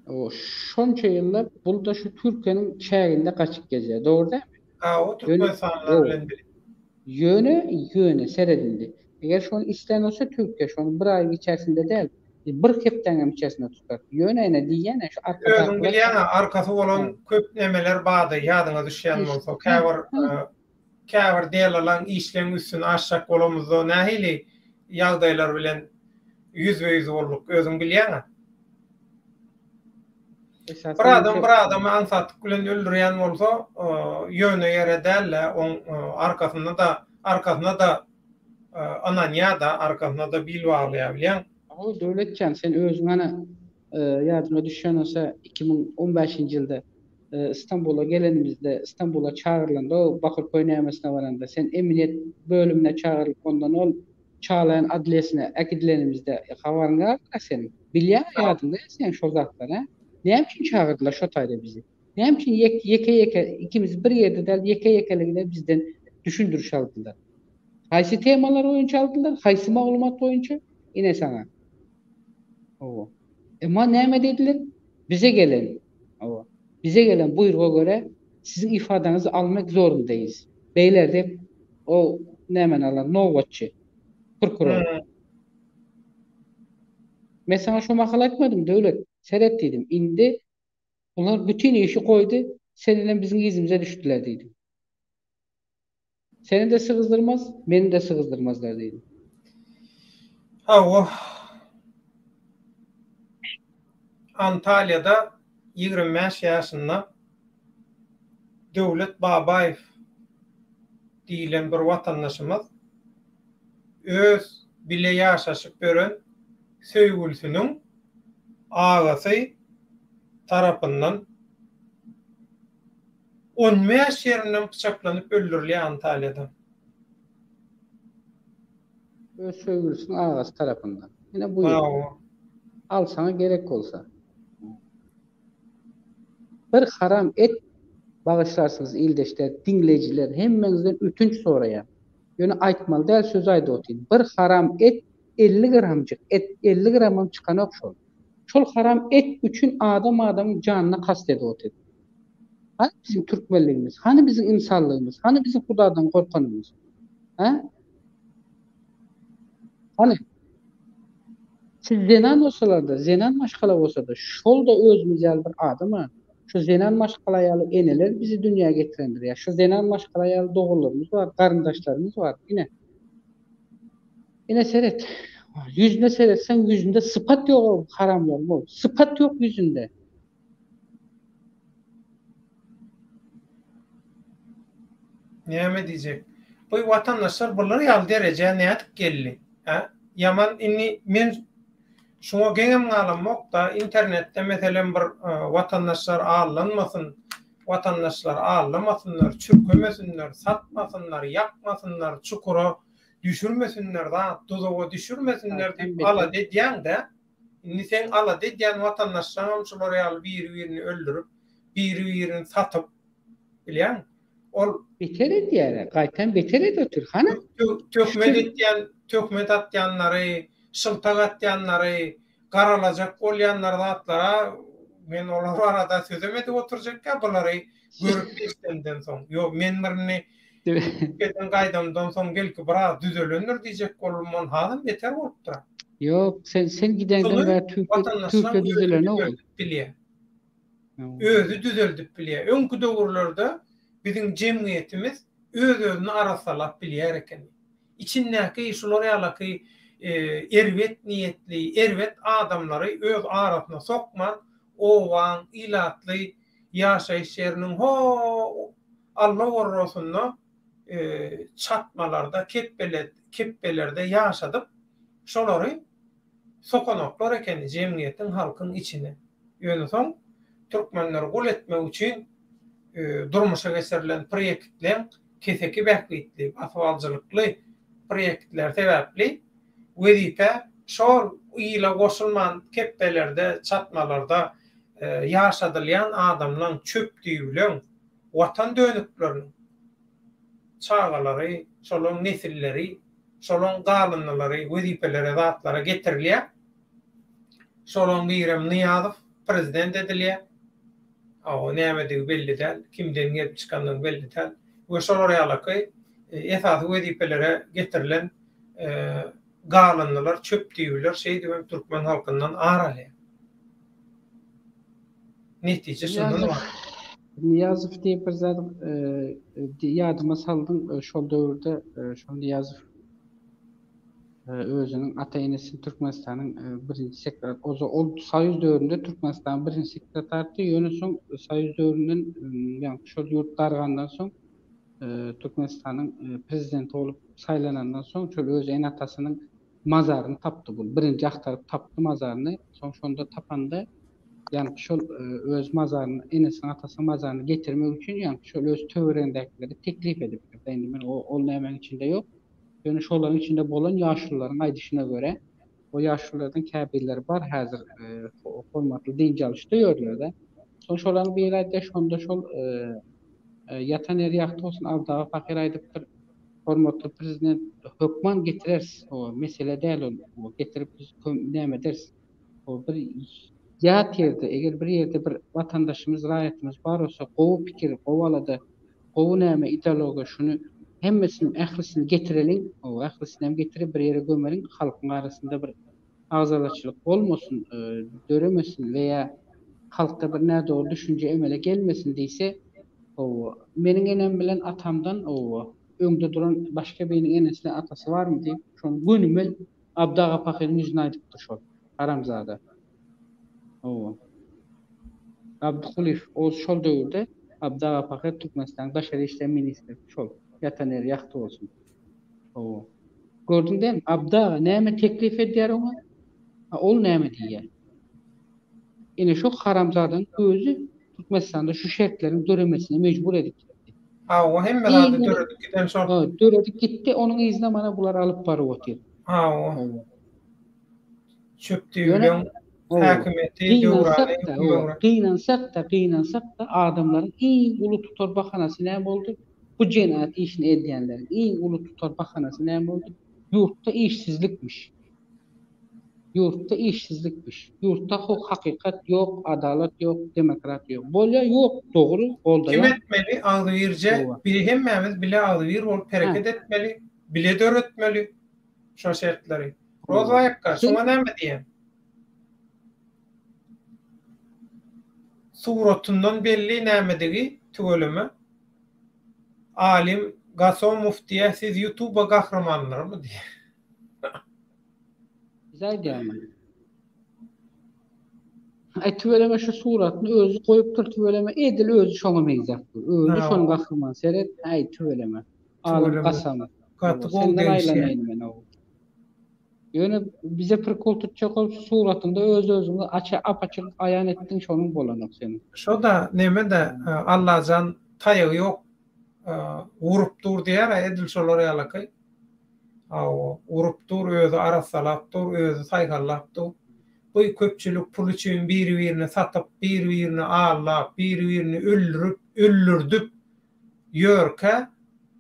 O şonça yıllar burada şu Türkiye'nin çayında kaçıp geziyor. Doğru değil mi? O Yönü, Türkmenistanlılar o. bilen bile. Yönü seyredildi. Eğer şu an isteyen olsa Türkiye şu an bir ay içerisinde değil. Bir kepten içerisinde tutar. Yöne diyen şu arka Özüň taraflar. bilýän arkasy bolan köp nemeler bady ýadyňa düşýän İşte, bolsa käbir diýerler işleň üstüne aşak bolamyzda nähili ýagdaýlar bilen yüz bolduk özüň bilýän. Bir adam ansatlyk bilen öldürýän bolsa ýöne ýere dälle on arkasynda da ananya da arkasynda da bil baglaýar bilýän. O Döwletcan sen özüň ana ýadyma düşen olsa 2015-nji ýylda İstanbul'a gelenimizde İstanbul'a çağrılanda o Bakırköy nämesinä baranda sen emniyet bölümüne çağırıp ondan ol Çağlayan adliyesine ekidilenimizde habarın var senin. Bilýän ýadynda sen şol zatlar ha? Näme üçin çağırdylar şo taýda bizi? Näme üçin yeke ikimiz bir ýerde däl yeke bizden düşündürüş aldylar. Haýsy temalar boýunça aldylar? Haýsy maglumat boýunça? Ine sana. O. Emma näme dediler? Bize gelen. O. Bize gelen buyruğa göre sizin ifadenizi almak zorundayız. Beyler de o nämen alan nowatçı. Prokuror. Mesela şu makale etmedim devlet. Seyrettiydim. İndi bunlar bütün işi koydu. Seninle bizim izimize düştüler dedim. Seni de sığızdırmaz, beni de sığızdırmazlar dedim. Antalya'da 25 yaşında Döwlet Babaýew diýilen bir watandaşymyz öz bile ýaşaşyp gören söýgülisiniň agasy tarapyndan 15 ýerinden pyçaklanyp öldürilýär Antalya'da. Öz söýgülisinin ağası tarafından. Yine buyur. Al sana gerek olsa. Bir haram et bağışlarsınız ildeşler, dinleyiciler hemmenizden ütünç soraya. Yönü aytmalı değil söz ayda otayım. Bir haram et 50 gramcık et 50 gramın çıkan yok şol. Şol haram et üçün adamın canına kastedi otayım. Hani bizim Türkmenliğimiz, hani bizim insallığımız, hani bizim Hudadan korkanımız. Ha? Hani siz zenan olsalar da, zenan maşkala olsa da, şol da özümüz bir adamı, şu zenan maşkalayalı eneler bizi dünyaya getirendir ya. Şu zenan maşkalayalı doğullarımız var, karındaşlarımız var. Yine seyret. Yüzüne seyretsen yüzünde sıfat yok haramlar mı? Sıfat yok yüzünde. Näme diýjek? Bu watandaşlar bular ýaly derejä nädip geldi? Ha? yaman inni men şoňa geňem galanmak da internetde meselen bir watandaşlar ağlanmasın, watandaşlar ağlamasınlar, çürkemesinler, satmasınlar, yakmasınlar, çukura düşürmesinler da, tuzağa düşürmesinler diýip ala dedýän de inni sen ala dedýän watandaşlar şolary alyp biri-birini öldürüp, biri-birini satyp bilýän. Ol beter edýär, gaýtan beter edýär. Hana töhmet atýanlary, şyltak atýanlary, garalajak bolýanlary atlara men olar arada sözem edip oturjak bulary görüp geçenden soň. Yo men birini geden gaýdamdan soň gelki biraz düzelenir diýjek bolmam hazır beter bolup durar. Yok sen gidenden we Türkiýe düzelene ol. Özü düzeldip bilýär. Öňkü döwürlerde bizim jemgyýetimiz öz-özüni arasalap bilýär eken. İçindäki şolary ýalyky erwet niýetli, erwet adamlary öz arasına sokman, owan, ilatly ýaşaýyş ýeriniň Allah gorrosunda çatmalarda, keppelerde ýaşadyp şolary sokanoklar eken jemgyýetiň halkyň içine. Ýöne soň türkmenleri gol etmek üçin durmuşa geçirilen proyektler keseki bähbitli, asfaltçylykly proyektler sebäpli wezipe şol ýyla goşulman keppelerde, çatmalarda ýaşadylýan adamlaryň çöpdüğü bilen watan dönükleriniň çağalary, şolaryň nesilleri, şolaryň galynlary wezipelere zatlara getirilýär. Şolaryň birem Niýazow prezident edilýär. O näme belli däl, kimden gelip çykanlygy belli däl. We şolary ýalyky esas wezipelere getirilen galynlar, çöpdüýler şeýdi türkmen halkyndan aralýar. Netije şundan bar. Niýazow diýip bir zat ýadyma saldyň şol döwürde şol Niýazow özünün ata-enesi Türkmenistanyň birinji sekreter, ol Soýuz döwründe Türkmenistanyň birinji sekreterdi, ýöne soň Soýuz döwründen ýa-ni şol ýurt dargandan soň Türkmenistanyň prezidenti bolup saýlanandan soň şol öz en atasynyň mazaryny tapdy bu. Birinji aktaryp tapdy mazaryny, soň şonda tapanda ýa-ni şol öz mazaryny, enesiň atasynyň mazaryny getirmek üçin ýa-ni şol öz töwerendekileri teklip edip, endi men ol nämeň içinde ýok. Ýöne şolaryň içinde bolan ýaşlylaryň aýdyşyna göre, o ýaşlylardan käbirleri bar häzir hormatly diňe alışda ýörler. Soň şolaryň bir aýda şonda şol ýatan er ýakty bolsun Abdaga Fakir aýdypdyr. Hormatly prezident hökman getirers, o mesele däl ol, getirip näme ders. O bir ýat ýerde, eger bir ýerde bir watandaşymyz, raýatymyz bar bolsa, gowy pikir, gowalada, gowy näme ideologiýa şunu hemmesini ählisini getireliň, o ählisini hem getirip bir ýere gömeliň, halkyň arasynda bir agzalaçylyk bolmasyn, döremesin veya halkda bir näde ol düşünje emele gelmesin diýse, o meniň enem bilen atamdan o öňde duran başga biriniň enesine atasy barmy diýip, şonu gönümel Abdaga Pakyryň ýüzüne aýdypdyr şol haramzada. O Abdukulif o şol döwürde Abdaga Pakyr Türkmenistanyň Daşary işler ministri şol ýatan er ýakty bolsun. O gördüňden Abdaga näme teklif edýär oňa? Ol näme diýär? Ine şu haramzadaň özü Türkmenistanda şu şertleriň döremesine mecbur edip gitdi. O hemme zady döredip giden şol. Döredip gitdi, onuň izine mana bular alyp baryp otyr. O çöpdüýülen häkimeti döwrany gynansak da adamlaryň iň uly tutar bahanasy näme boldy? Bu jenayat işini edýänlerin iň uly tutar bahanasy näme boldy? Ýurtda işsizlikmiş. Ýurtda hakykat ýok, adalet ýok, demokrat ýok. Bolýa ýok, dogry, bolda ýok. Kim etmeli? Agzybirje biri hemmemiz bile agzybyr bolup hereket etmeli, bile döretmeli şo şertleri. Rozaýakka şoňa näme diýen? Suratundan belli nämedigi tügeleme. Alim Gasom Muftiye siz YouTube'a gahramanlar mı diye. Güzel diýärmi? Tügeleme şu suratını özü goýupdyr, tügeleme edil özü şoňa meýzapdyr. Özü şoň gahraman seret, tügeleme. Alim Gasam. Gaty gol gelýär. Yani bize prikol tutacak ol suratında öz-özüňi apaçyk aýan etdiň şonuň bolanak senin. Şo da neme de Allah'can taýagy ýok. Urup dur diýär edil şolar ýalakay. Urup dur, özü arasalap dur, özü saýgallap dur. Bu köpçülük pul üçin bir-birini satyp, bir-birini allap, bir-birini öldürüp ýörke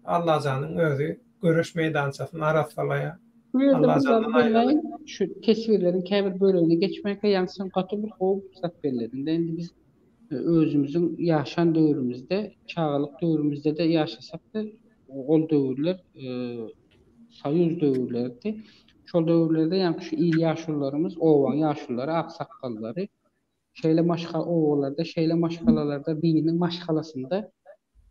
Allah'janyň özü görüş meýdançasyny arasalaýar. Bu ýerde bir zat Allah'jandan aýraly. bilmeýin, şu tesvirleriň käbir bölegine geçmekle ýaňsyn gaty bir howp zat berildi. Endi biz özümüzün ýaşan döwrümizde, çağalyk döwrümizde de ýaşasak da ol döwürler Soýuz döwürlerdi. Şol döwürlerde ýa-ni şu il ýaşullarymyz, owan ýaşullary, aksakallary şeýle maşga owalarda, şeýle maşgalalarda diniň maşgalasynda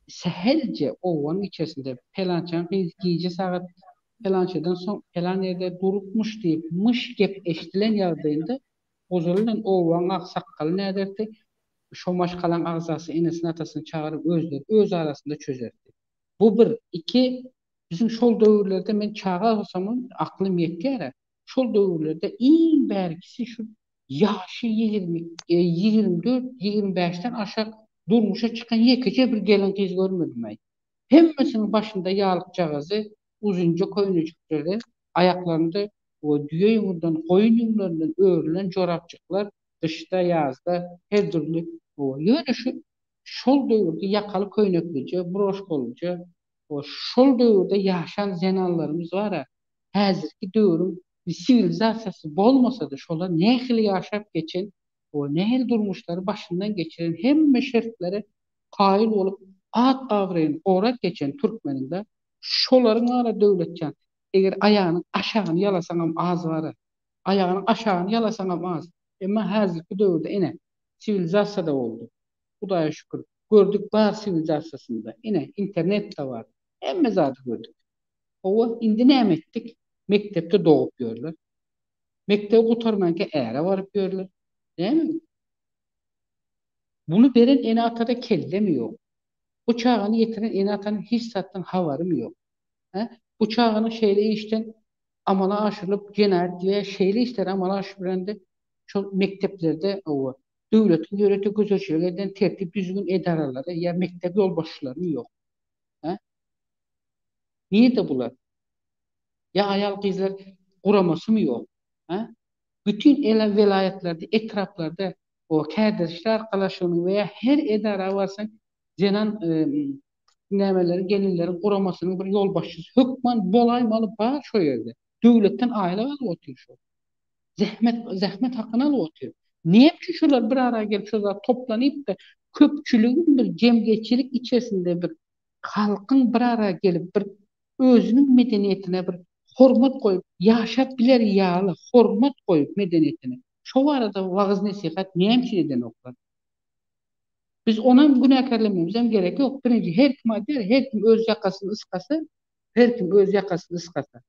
seherce owan içerisinde pelançan giyce sagat pelançadan son pelan ýerde durupmuş diýip mış gep eşdilen ýagdaýynda ozalyň owan aksakaly näderdi? Şo maşgalan agzasy enesini atasyny çağırıp öz arasynda çözerdi. Bu bir. İki, bizim şol döwürlerde men çağa alsamam aklym ýetýär. Şol döwürlerde iň bärkisi şu ýaşy 20, 24, 25'ten aşağı durmuşa çıkan ýekece bir gelen kız görmedim ben. Hemmesinin başında ýalyk jagazy, uzunca koýunjukları, ayaklarında o düýe ýumurdan, koyun ýumlaryndan örülen jorapçyklar, dışda ýazda her türlü o ýöne şol döwürde ýakaly köýneklice, broşkoluje, o şol döwürde ýaşan zenallarymyz bar. Häzirki döwrüň bir sivilizasiýasy bolmasa da şolar nähili ýaşap geçen, o nähili durmuşlary başyndan geçiren hemme şertlere kail olup at awryn orak geçen türkmeninde şolaryň ara döwletçän eger aýagyny aşagyny ýalasaňam az bar. Aýagyny aşagyny ýalasaňam az. Emma häzirki döwürde ene sivilizasiýa da boldy. Hudaýa şükür. Gördük bar sivilizasiýasynda. Ene internet de var. Emme zady gördük. Owa indi näme etdik? Mektepde doğup ýörler. Mektep gutarmanka äre baryp ýörler. Näme? Bunu beren ene atada kellemi ýok. Bu çağını yetiren ene atanın hiç satdan havarım ýok. Bu çağını şeýle işten amala aşırılıp genel diye şeýle işler amala aşyranda şu mekteplerde o döwletin ýönetik gözçilik eden tertip düzgün edaralary ýa mektep ýolbaşçylary ýok. Niýe bular? Ya ayal kızlar kuraması mı yok? Bütün vilayetlerde, etraflarda o kardeşler arkadaşlarının veya her edara varsan zenan nemelerin, gelinlerin kuramasının bir yol başçısı. Hükman bolaymalı bağır şu yerde. Devletten aile alıp oturuyor şu. Zahmet hakkını alıp oturuyor. Niye ki şular bir araya gelip şular toplanıp da köpçülüğün bir cemiyetçilik içerisinde bir halkın bir araya gelip bir özünün medeniyetine bir hormat koyup yaşap biler ýaly hormat koyup medeniyetine. Şo arada wagız nesihat näme eden oklar. Biz onam günäkerlememiz hem gerek yok. Birinci her kim öz ýakasyny ıskasa, her kim öz ýakasyny ıskasa.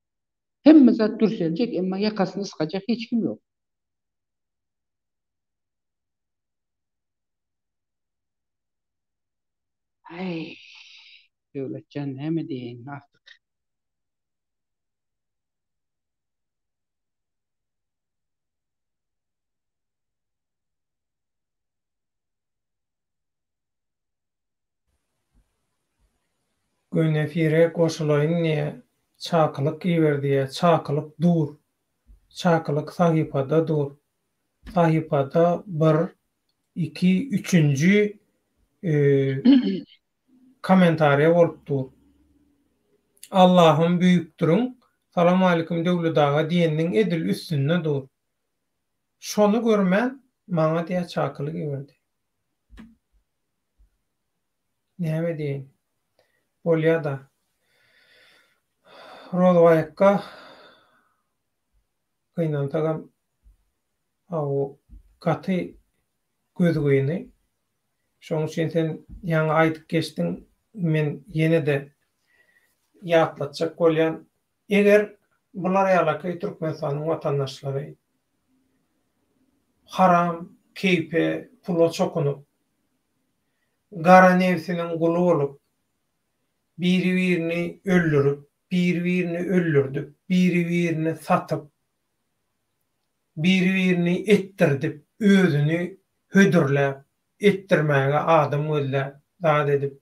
Hemme zat durseljek, emma ýakasyny ıskajak hiç kim yok. Ay, döwletçän näme diýen artık. Göwnefire goşulaýyn diýe çakylyk giýberdiýe, çakylyk dur. Çakylyk sahypada dur. Sahypada 1, 2, 3-nji komentariýa bolup dur. Allahym büýükdürüň. Salam alykum döwletaga diýendiň edil üstünde dur. Şonu görmän maňa diýe çakylyk giýberdi. Näme diýin? Bolýada. Rolwaýakka kynantagam gaty gözgüýni. Şoň üçin sen ýaňy aýdyp geçdiň, men ýene de ýatlatjak bolýan. Eger bular ýalaky Türkmenistanyň watandaşlary haram, keype, pula çokunup, gara nefsiniň guly bolup, biri-birini öldürüp, biri-birini öldürdüp, biri-birini satyp, biri-birini ettirdip, özünü hödürläp, ettirmäge adam gözläp, zat edip,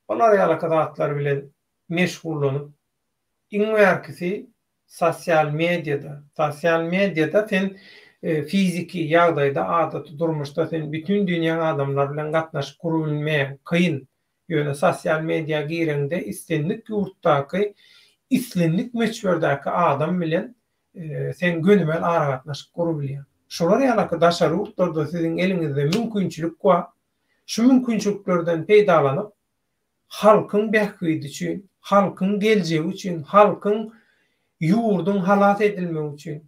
olar ýalakadatlar bilen meşgullanyp, iň bärkisi sosial mediada sen fiziki ýagdaýda, adaty, durmuşda sen bütün dünýä adamlar bilen gatnaşyp gurabilmeýän kıyın. Ýöne sosial media gireňde istenlik ýurtdaky, islenlik meçberdäki adam bilen sen gönümel ara gatnaşyp gurabilýän. Şolar ýalaka daşary ýurtlarda siziň eliňizde mümkinçilik bar. Şu mümkinçiliklerden peýdalanyp halkyň bähgidi üçin, halkyň geljegi üçin, halkyň ýurdun halat edilmegi üçin,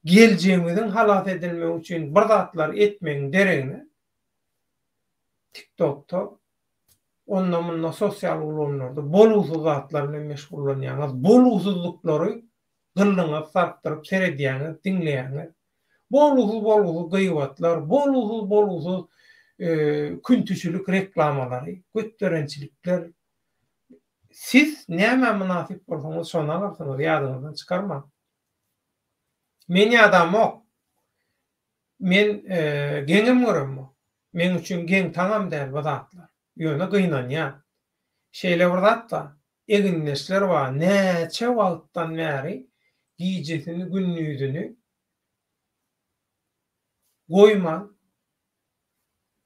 geljeğimizin halat edilmegi üçin bir zatlar etmeň deregine TikTok'ta ondan bundan sosial ulanlarda bolugusuz zatlar bilen meşgullanýaňyz, bolugusuzlyklary gyllyňa sarpdyryp seredýäňiz, diňleýäňiz. Bolugusuz gıýbatlar, bolugusuz küntüçülük reklamları, götürençilikler. Siz näme münasip bolsaňyz şonu alarsyňyz, ýadyňyzdan çykarma. Men ýadam ok. Men geňim göremmi? Men üçin geň taňam däl bu zatlar. Ýöne gynanýar. Şeýle bir zat da, eginleşler bar, näçe wagtdan bäri giýjesini, günnüýüzini goýman,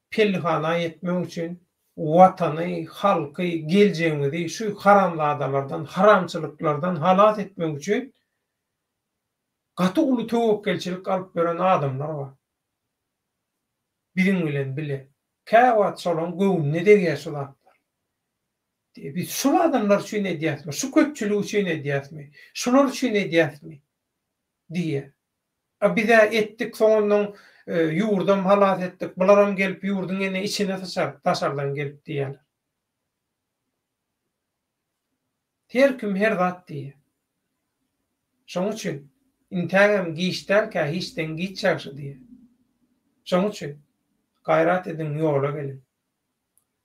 pellihana etmek üçin watany, halky, geljeğimizi şu haramladalardan, haramçylyklardan halat etmek üçin gaty uly töwekkelçilik alyp beren adamlar bar. Biriň bilen bile. Käwat şolan göwnüne degýär şu zatlar. Biz şu adamlar üçin edýäsmi? Şu köpçülik üçin edýäsmi? Şular üçin edýäsmi? diýe. Bize ettik soňundan ýurdam halat etdik. Bularam gelip ýurdun ene içine taşardan gelip diýerler. Her kim her zat diýe. Şoň üçin intagam giýişdärkä hiçden giýçäkşi diýe. Şoň üçin gayrat edin, ýola gelin.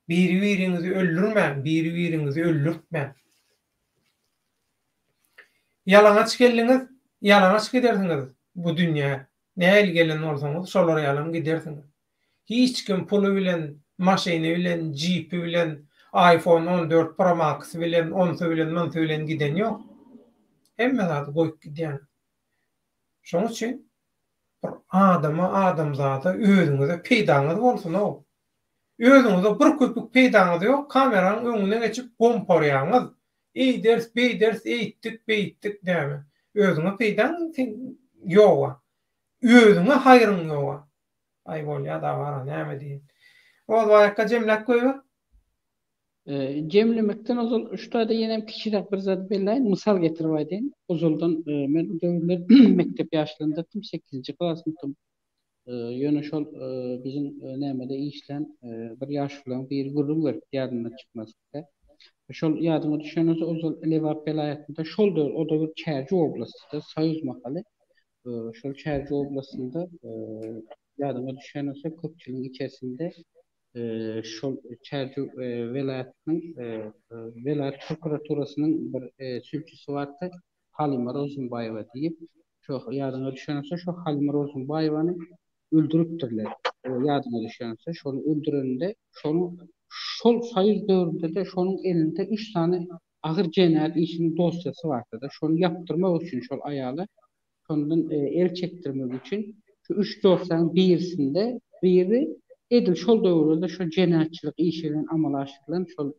Biri-biriňizi öldürmän, biri-biriňizi öldürtmän. Ýalanaç geldiňiz, ýalanaç gidersiňiz bu dünýä. Näil gelen bolsaňyz şolar ýalan gidersiňiz. Hiç kim puly bilen, maşyny bilen, jeepi bilen, iPhone 14 Pro Max bilen, onsy bilen giden ýok. Hemme zady goýup gidýän. Şoň üçin bir adamzada özüňize peýdaňyz bolsun o. Özüňize bir köpük peýdaňyz ýok, kameranyň öňüne geçip gomporýaňyz. Ders, beýders, eýtdik, beýtdik däme. Özüňe peýdaň ýok. Özüňe haýryň ýok. Ay bolýa da bar, näme diýin. Ol waýaka jemläp goýba. Jemlemekden ozul şurada ýene kiçirek bir zat belläýin, mysal getirip aýdyn. Ozuldan men döwürler mektep ýaşlarynda 8-nji klasymdym. Ýöne şol bizim nämede işlen bir ýaşlaryň bir gurum var, ýadyna çykmasykda. Şol ýadyma düşense ozul Elewat vilayetinde şol o da bir Çerji oblastynda Soýuz mahaly. Şol Çerji oblastynda ýadyma düşense köpçüliň içerisinde şol Çerji vilayetiniň vilayet prokuraturasynyň bir süýçüsi bardy, Halima Rozunbaýewa diýip. Şo ýadyma düşense şo Halima Rozunbaýewany öldürüpdirler. Ýadyma düşense şonu öldürende şol Soýuz döwründe de şonuň elinde 3 tane agyr jenäýat işiniň dosýasy bardy da şonu ýapdyrmak üçin şol aýaly şondan el çekdirmek üçin şu 3 dosýanyň biri edil şol döwründe şol jenäýatçylyk işi bilen amal aşyrylan şol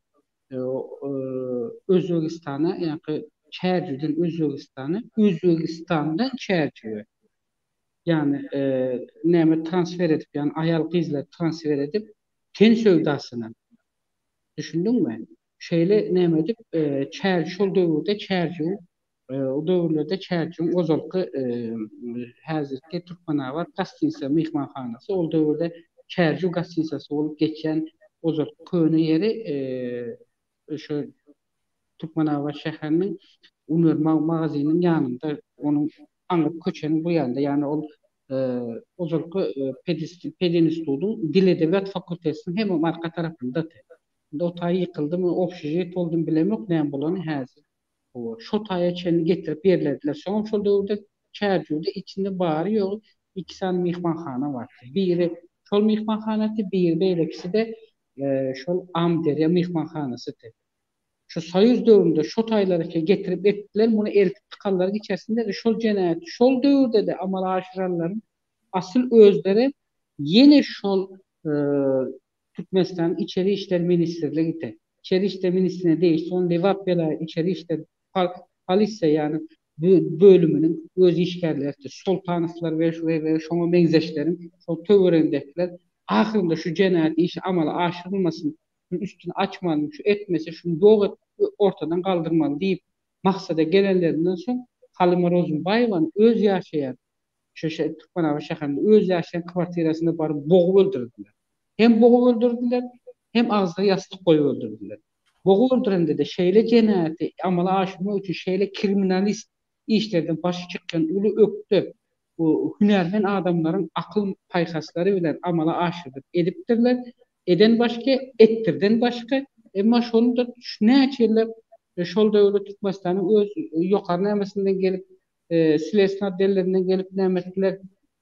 Özbegistana, ýa-ni Çerjiden Özbegistandan Çerjiye. Yani näme transfer edip, yani aýal gyzlar transfer edip ten söwdasyna. Düşündüňmi? Şeýle näme edip Çerji şol döwürde Çerji o döwürlerde Çerjiň ozalky häzirki Türkmenawat Gastinsa mehmanhanasy ol döwürde Çerji Gastinsasy bolup geçen ozalky köne ýeri şu Türkmenawat şäheriniň Univermal magazynyň ýanynda onuň aňyp köçeni bu ýanda, ýani ol ozalky Pedin institutynyň Dil Edebiyat fakultesiniň hem arka tarapynda. O taý ýykyldymy, obşejet boldum bilemok, näme bolany häzir. Şo taýa çeni getirip berlediler. Şoň şol döwürde Çerçüde içinde bari yok. İki tane mihmanxana var. Biri şol mihmanxanası, bir beylekisi de şol Amderiya mihmanxanasıdır. Şu Soyuz dövründe şu tayları ki getirip ettiler, bunu eritip tıkanların içerisinde de şol cenayet, şol dövrde de amal aşıranların asıl özleri yine şol e, Türkmenistan İçeri İşler Ministerliği de. İçeri İşler Ministerliğine değil, son Levap Bela İçeri İşler Palisse yani bölümünün öz işgərləri, sultanlıklar ve şoma benzeşlerin, o tövrendekler, ahırında şu cenayet işi amala aşırılmasın, üstünü açmalı, şu etmesi, şu yok ortadan kaldırmalı deyip maksada gelenlerinden sonra Halime Rozunbayeva'nın öz yaşayan şu Türkmen şehrinde öz yaşayan kvartirasında barıp boğup öldürdüler. Hem boğup öldürdüler hem ağzına yastık koyup öldürdüler. Boğup öldürende de şeyle cenayeti amala aşırma için şeyle kriminalist işlerden başı çıkan ulu öktü. Bu hünermen adamların akıl paykasları bilen amala aşırıp ediptirler. Eden başka, ettirden başka. Ama şonu da ne açırlar? Şol devlet Türkmenistan'ın öz yukarı nemesinden gelip Silesina adliyelerinden gelip nämetdiler,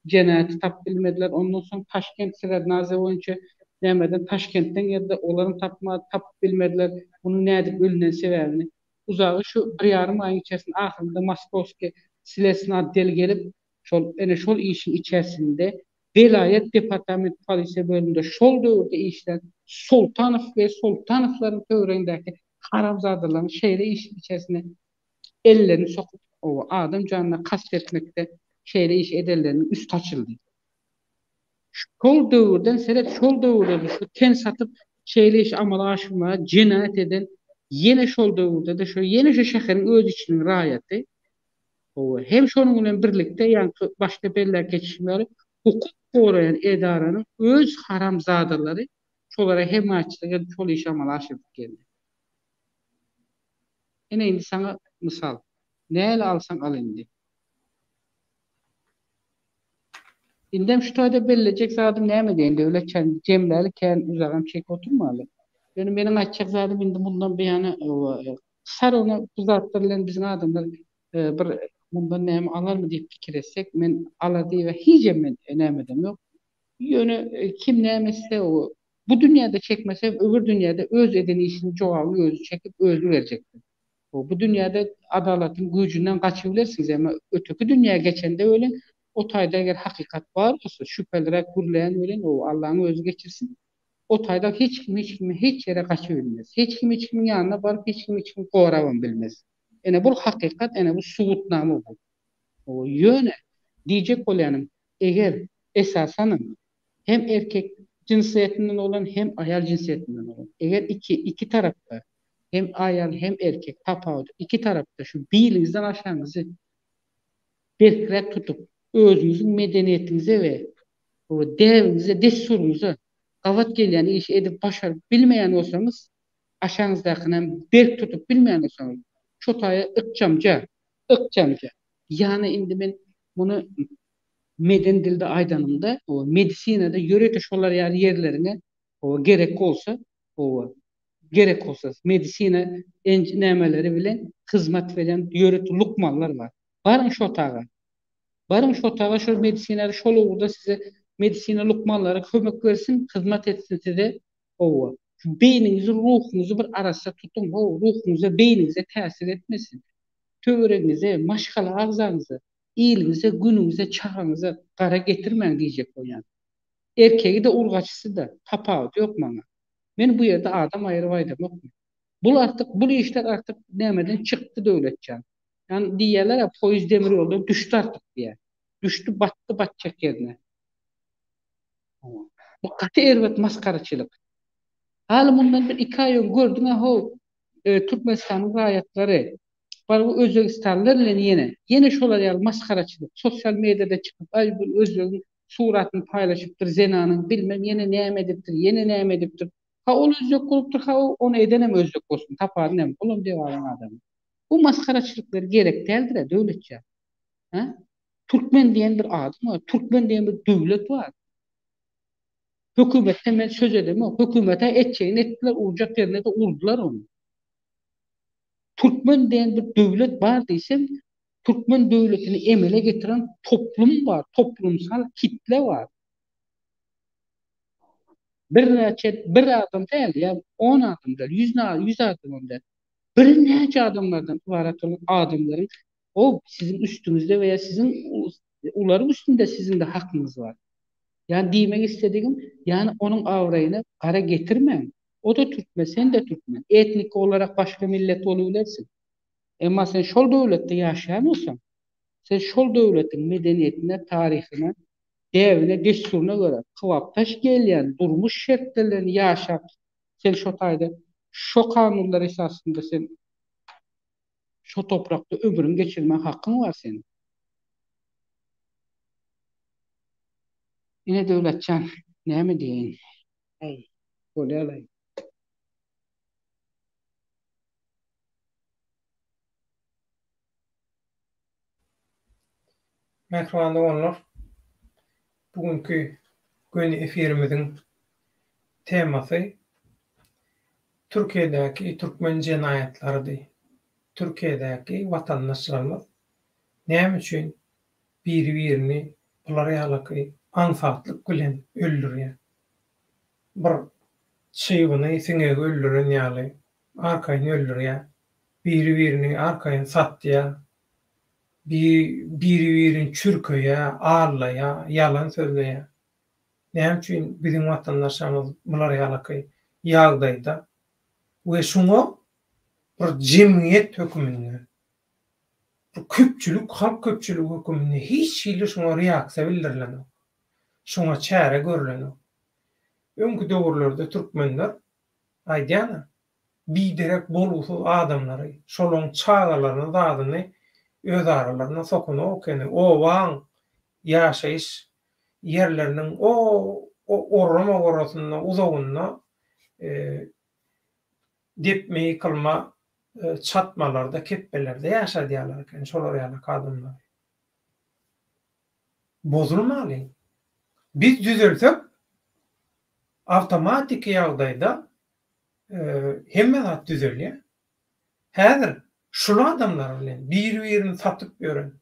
cenayeti tap bilmediler. Ondan sonra Taşkent Sıra Naze boyunca nämeden Taşkent'ten geldi. Onların tap bilmediler. Bunu ne edip ölünen sebebini. Uzağı şu bir yarım ayın içerisinde ahırında Moskovski Silesina adliyeli gelip şol işin içerisinde Velayet Departament Polisi bölümünde şol dövrde işler Sultanov ve Sultanovların tövrendeki haramzadelerin şehre işin içerisinde ellerini sokup o adam canına kastetmekte şeyle iş ederlerinin üst açıldı. Şol dövrden seret şol dövrde şu ten satıp şeyle iş amala aşırmaya cinayet eden yine şol dövrde de şu yine şu şehrin öz içinin rayeti o hem şonun bilen birlikte yani başta beller geçişmeleri hukuk koruyan edaranın öz haramzadaları şolara himayetçilik şol iş amala aşırıp geldi. Yine indi sana misal. Neyle alsan al indi. İndem şu toyda bellecek zadım näme diýen döwlet jemläli kän uzagam çek oturmaly. Benim açık zadım indi bundan bir yana sar onu uzatdyrlan bizim adamlar bir bundan näme alarmy diýip pikir etsek men alar diýip hiç men näme dem ýok. Ýöne kim nämese o bu dünýäde çekmese öbür dünýäde öz edeni işini jogabyny özü çekip özü verecekdir. Bu dünyada adaletin gücünden kaçabilirsiniz ama öteki dünyaya geçende öyle o tayda eğer hakikat var olsa şüphelere kurulayan öyle o Allah'ın özü geçirsin. O tayda hiç kim hiç yere kaçabilmez. Hiç kimin yanına varıp hiç kim koravan bilmez. Yani bu hakikat, yani bu subutname bu. O yöne diyecek olanım eğer esasanın hem erkek cinsiyetinden olan hem ayar cinsiyetinden olan eğer iki tarafta hem ayar hem erkek tapavut iki tarafta şu bilinizden aşağınızı berkire tutup özünüzün medeniyetinize ve o değerinize, desturunuza kavat gelen iş edip başarıp bilmeyen olsanız aşağınızdakine berk tutup bilmeyen olsanız çotaya ıkçamca. Yani indi ben bunu meden dilde aydanımda o medisinada yörete şolar yani yerlerine o gerek olsa medisina ennemeleri bilen hizmet veren yörete lukmanlar var. Barın şu tağa. Barın şu tağa şu medisinada şol orada size medisina lukmanları kömek versin, hizmet etsin size. O beyninizi, ruhunuzu bir arasında tutun. O ruhunuza, beyninize tesir etmesin. Tövrenize, maşgala ağzınıza, iyiliğinize, gününüze, çağınıza kara getirmen diyecek o yani. Erkeği de urgaçısı da tapavut yok bana. Men bu yerde adam ayırmaydım yok mu? Bu işler artık nemeden çıktı devletçen. Yani diyorlar ya poiz demir yolda düştü artık diye. Düştü battı batacak yerine. Bu katı ervet maskaraçılık. Halı bundan bir iki ay önce gördüm ha o Türkmenistan'ın gayetleri var bu Özbekistanlılarla yine şolar yani maskaraçılık. Sosyal medyada çıkıp ay bu Özbek'in suratını paylaşıptır Zena'nın bilmem yine ne ediptir. Ha ol Özbek oluptur ha onu edenem Özbek olsun taparnem. Oğlum diyor adam. Bu maskaraçılıkları gerek değildir ya devletçe. Ha? Türkmen diyen bir adam var. Türkmen diyen bir devlet var. Hükümette ben söz edemem. Hükümete edeceğini ettiler. Olacak yerine de oldular onu. Türkmen diyen bir devlet var diysem Türkmen döwletini emele getiren toplum var, toplumsal kitle var. Bir adam değil ya, 10 adam değil, 100 adam değil. Bir nece adamlardan ibaret olan adamların o sizin üstünüzde veya uların üstünde sizin de hakkınız var. Yani demek istediğim yani onun avrayını kara getirmeyin. O da Türkmen, sen de Türkmen. Etnik olarak başka millet olabilirsin. Ama sen şol devlette yaşayamıyorsan, sen şol devletin medeniyetine, tarihine, devine, desturuna göre kıvaptaş gelyen, durmuş şartlarını yaşap, sen şu tayda, şu kanunlar esasında sen şu toprakta ömrün geçirme hakkın var senin. Yine devletcan, ne mi diyeyim? Hey, böyle alay. Merhaba onlar. Bugünkü gün efirimizin teması Türkiye'deki Türkmen cinayetleri. Türkiye'deki vatandaşlarımız näme üçin biri-birini bulara ýalyky ansatlyk bilen öldürýär. Bir çygyny siňe öldüren ýaly arkaýyn öldürýär. Biri-birini arkaýyn satýar. Biri-birini çürköýär, ağlaýar, ýalan sözleýär. Näme üçin bizim vatandaşlarymyz bulara ýalyky ýagdaýda we şoňa bir jemgyýet höküminde bu köpçülük, halk köpçülüğü höküminde hiç şeýle şoňa reaksiýa bildirilen. Şoňa çäre görülen. Öňkü döwürlerde türkmenler aýdýana biderek bolusu adamlary, şolaryň çağalaryny zadyny öz aralaryna sokuny okeny. O waň ýaşaýyş yerleriniň orama gorasynda uzagyna depmeyi kılma çatmalarda, keppelerde ýaşadýarlar eken şolar ýaly adamlar. Bozulmaly. Biz düzelsek awtomatik ýagdaýda hemme zat düzelýär. Häzir şol adamlar bilen biri-birini satyp beren,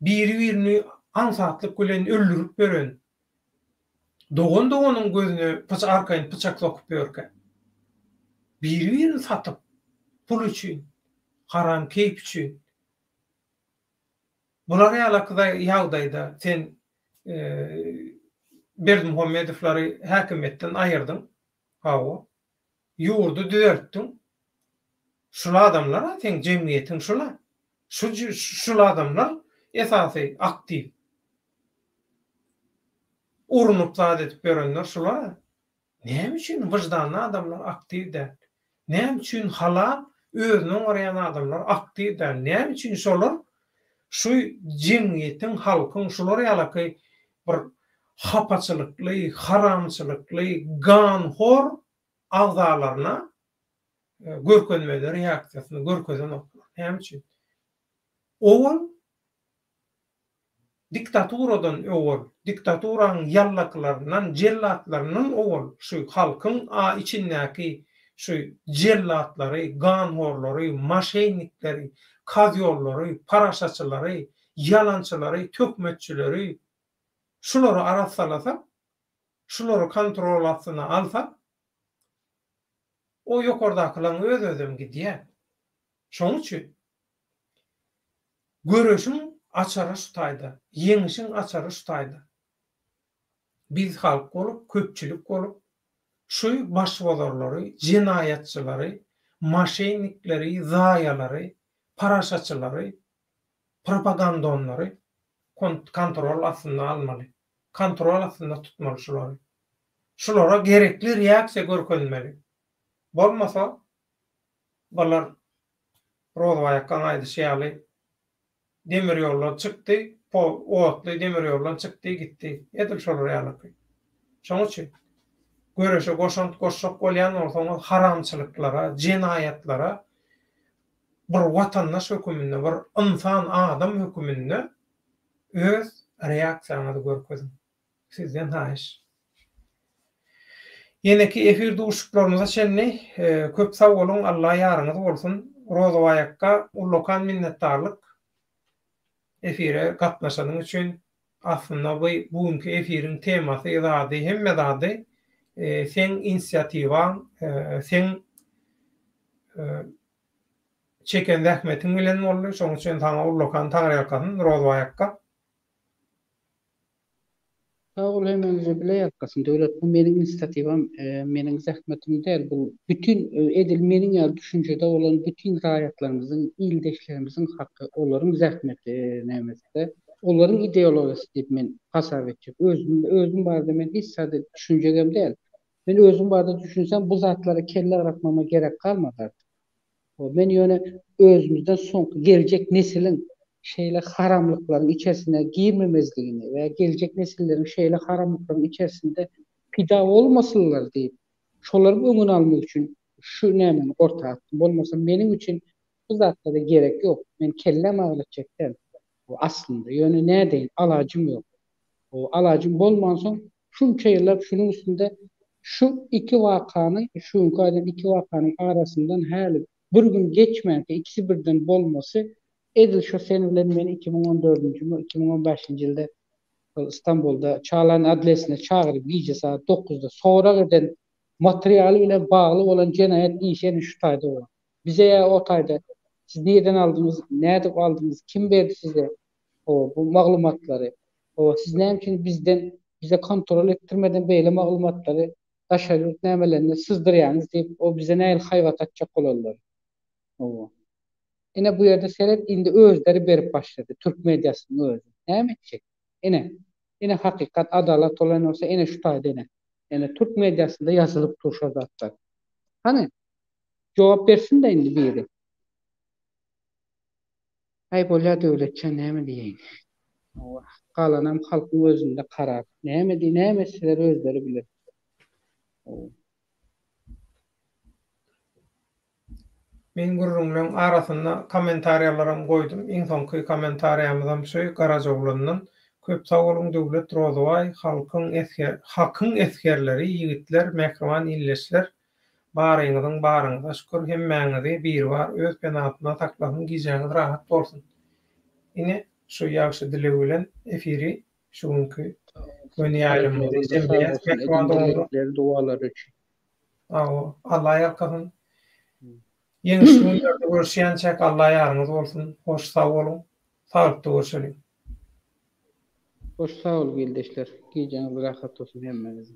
biri-birini ansatlyk bilen öldürüp beren, dogan-doganyň gözüne arkaýyn pıçak sokup berken, biri-birini satyp pul üçin, haram keyp üçin. Bulara ýagdaýda sen Berdimuhammedowlary häkimetden aýyrdyň. Hawa. Ýurdu düzeltdiň. Şol adamlara sen jemgyýetiň şolar. Şol adamlar esasy aktiv. Urunup zat edip berenler şolar. Näme üçin wyjdanly adamlar aktiv däl? Näme üçin halal özüniň arayan adamlar aktiv däl? Näme üçin şolar şu jemgyýetiň, halkyň şolara ýalyky bir hapaçylykly, haramçylykly, ganhor agzalaryna görkezmeleri reaksiýasyny görkezen oklar. Näme üçin? Owal diktaturadan owal, diktaturaň ýallaklarynyň, jellatlarynyň owal şu halkyň içindäki şu jellatlary, ganhorlary, maşenikleri, kazyolları, paraşaçylary, yalançylary, tökmetçileri şolary aratsalasak, şolary kontrol astyna alsak, o ýokardakylaryň öz-özüm gidýär. Şoň üçin göreşiň açary şu taýda, ýeňişiň açary şu taýda. Biz halk bolup, köpçülük bolup, şu başwazarlary, jinaýatçylary, maşenikleri, zaýalary, paraşaçylary, propagandonlary kontrol astyna almaly. Kontrol astyna tutmaly şolary. Şolara gerekli reaksiýa görkezmeli. Bolmasa balar Rozaýakdan aýdyşýaly demir ýollar çykdy, otly demir ýollar çykdy, gitdi. Edil şolar ýalyky. Şoň üçin göreşe goşak bolýan ortaňa haramçylyklara, jinaýatlara bir watandaş höküminde, bir insan adam höküminde öz reaksiýaňyzy görkezin. Sizden haýyş. Ýeneki efir duşuklarymyza şenni köp sag bolun, Allah ýaryňyz bolsun. Rozaýakka ullukan minnetdarlyk. efire gatnaşanyň üçin aslında bugünkü efirin temasy ýa-da hemme zady sen inisiatiwaň, sen çeken zähmetiň bilen boldy. Şoň üçin taňa ullukan taňryýarkasyň rozbaýakka. Sağ ol hemen bile yakasın. Devlet bu menin inisiativam, menin zahmetim değil. Bu bütün edil menin ya düşüncede olan bütün raýatlarymyzyň, ildeşlerimizin hakkı, onların zahmeti nämesde. Onların ideologiyasy diýip men hasap etjek. Özüm barada men hiç sade düşünjegem değil. Men özüm barada düşünsem bu zatlara kelle aratmama gerek kalmady. O men ýöne özümizden soňky geljek neslin şeyle haramlıkların içerisine girmemezliğini veya gelecek nesillerin şeyle haramlıkların içerisinde pida olmasınlar deyip şoları öňüne almak için şu nämen orta attım. Bolmasa benim için bu zatlara gerek yok. Men kellem ağlatacaktan o aslında ýöne nädeýin alacım yok. O alacım bolmansoň şunça ýyllap şunun üstünde şu iki wakanyň iki wakanyň arasından häli bir gün geçmänki ikisi birden bolmasy edil şu seni bilen meni 2014-nji 2015-nji ýylda İstanbul'da Çağlayan adlesine çağırıp gece saat 9'da sonra giden materyali ile bağlı olan cinayet işeni şu tayda olan. Bize ya o tayda siz nereden aldınız, nerede aldınız, kim verdi size bu maglumatları? Siz ne için bize kontrol ettirmeden böyle maglumatları aşağı nämelerine sızdırýanyz deyip o bize näil hayvat atacak olarlar. Ine bu yerde seyret indi özleri berip başladı. Türk medyasının özü. Näme etjek? Ine hakikat, adalet olan olsa ine şu taýda ine. Yani Türk medyasında yazılıp durşa zatlar. Hani cevap versin de indi biri. Hay bolýa döwletçe näme diýeň? Galanam halkyň özünde karar. Näme sizler özleri bilir. Men gurrunlaryň arasynda kommentariýalarymy goýdum. Iň soňky kommentariýamyzdan şoý Garajoglunyň köp sag bolun döwlet rozbay hakyň eskerleri, ýigitler, mähkemen illeşler baryňyza şükür hemmäňizi biri bar öz penatyna taklasyn gijeňiz rahat bolsun. Ine şu ýagşy dile bilen efiri şuňky gönýärimizi jemgyýet mähkemen dualar üçin. Allah ýarkasyn. Ýeňi şu ýerde görüşýänçek Allah ýarňyz bolsun. Hoş sag bolun. Saglypda görüşelim. Hoş sağ ol ildeşler. Gijeňiz rahat olsun hemmäňiz.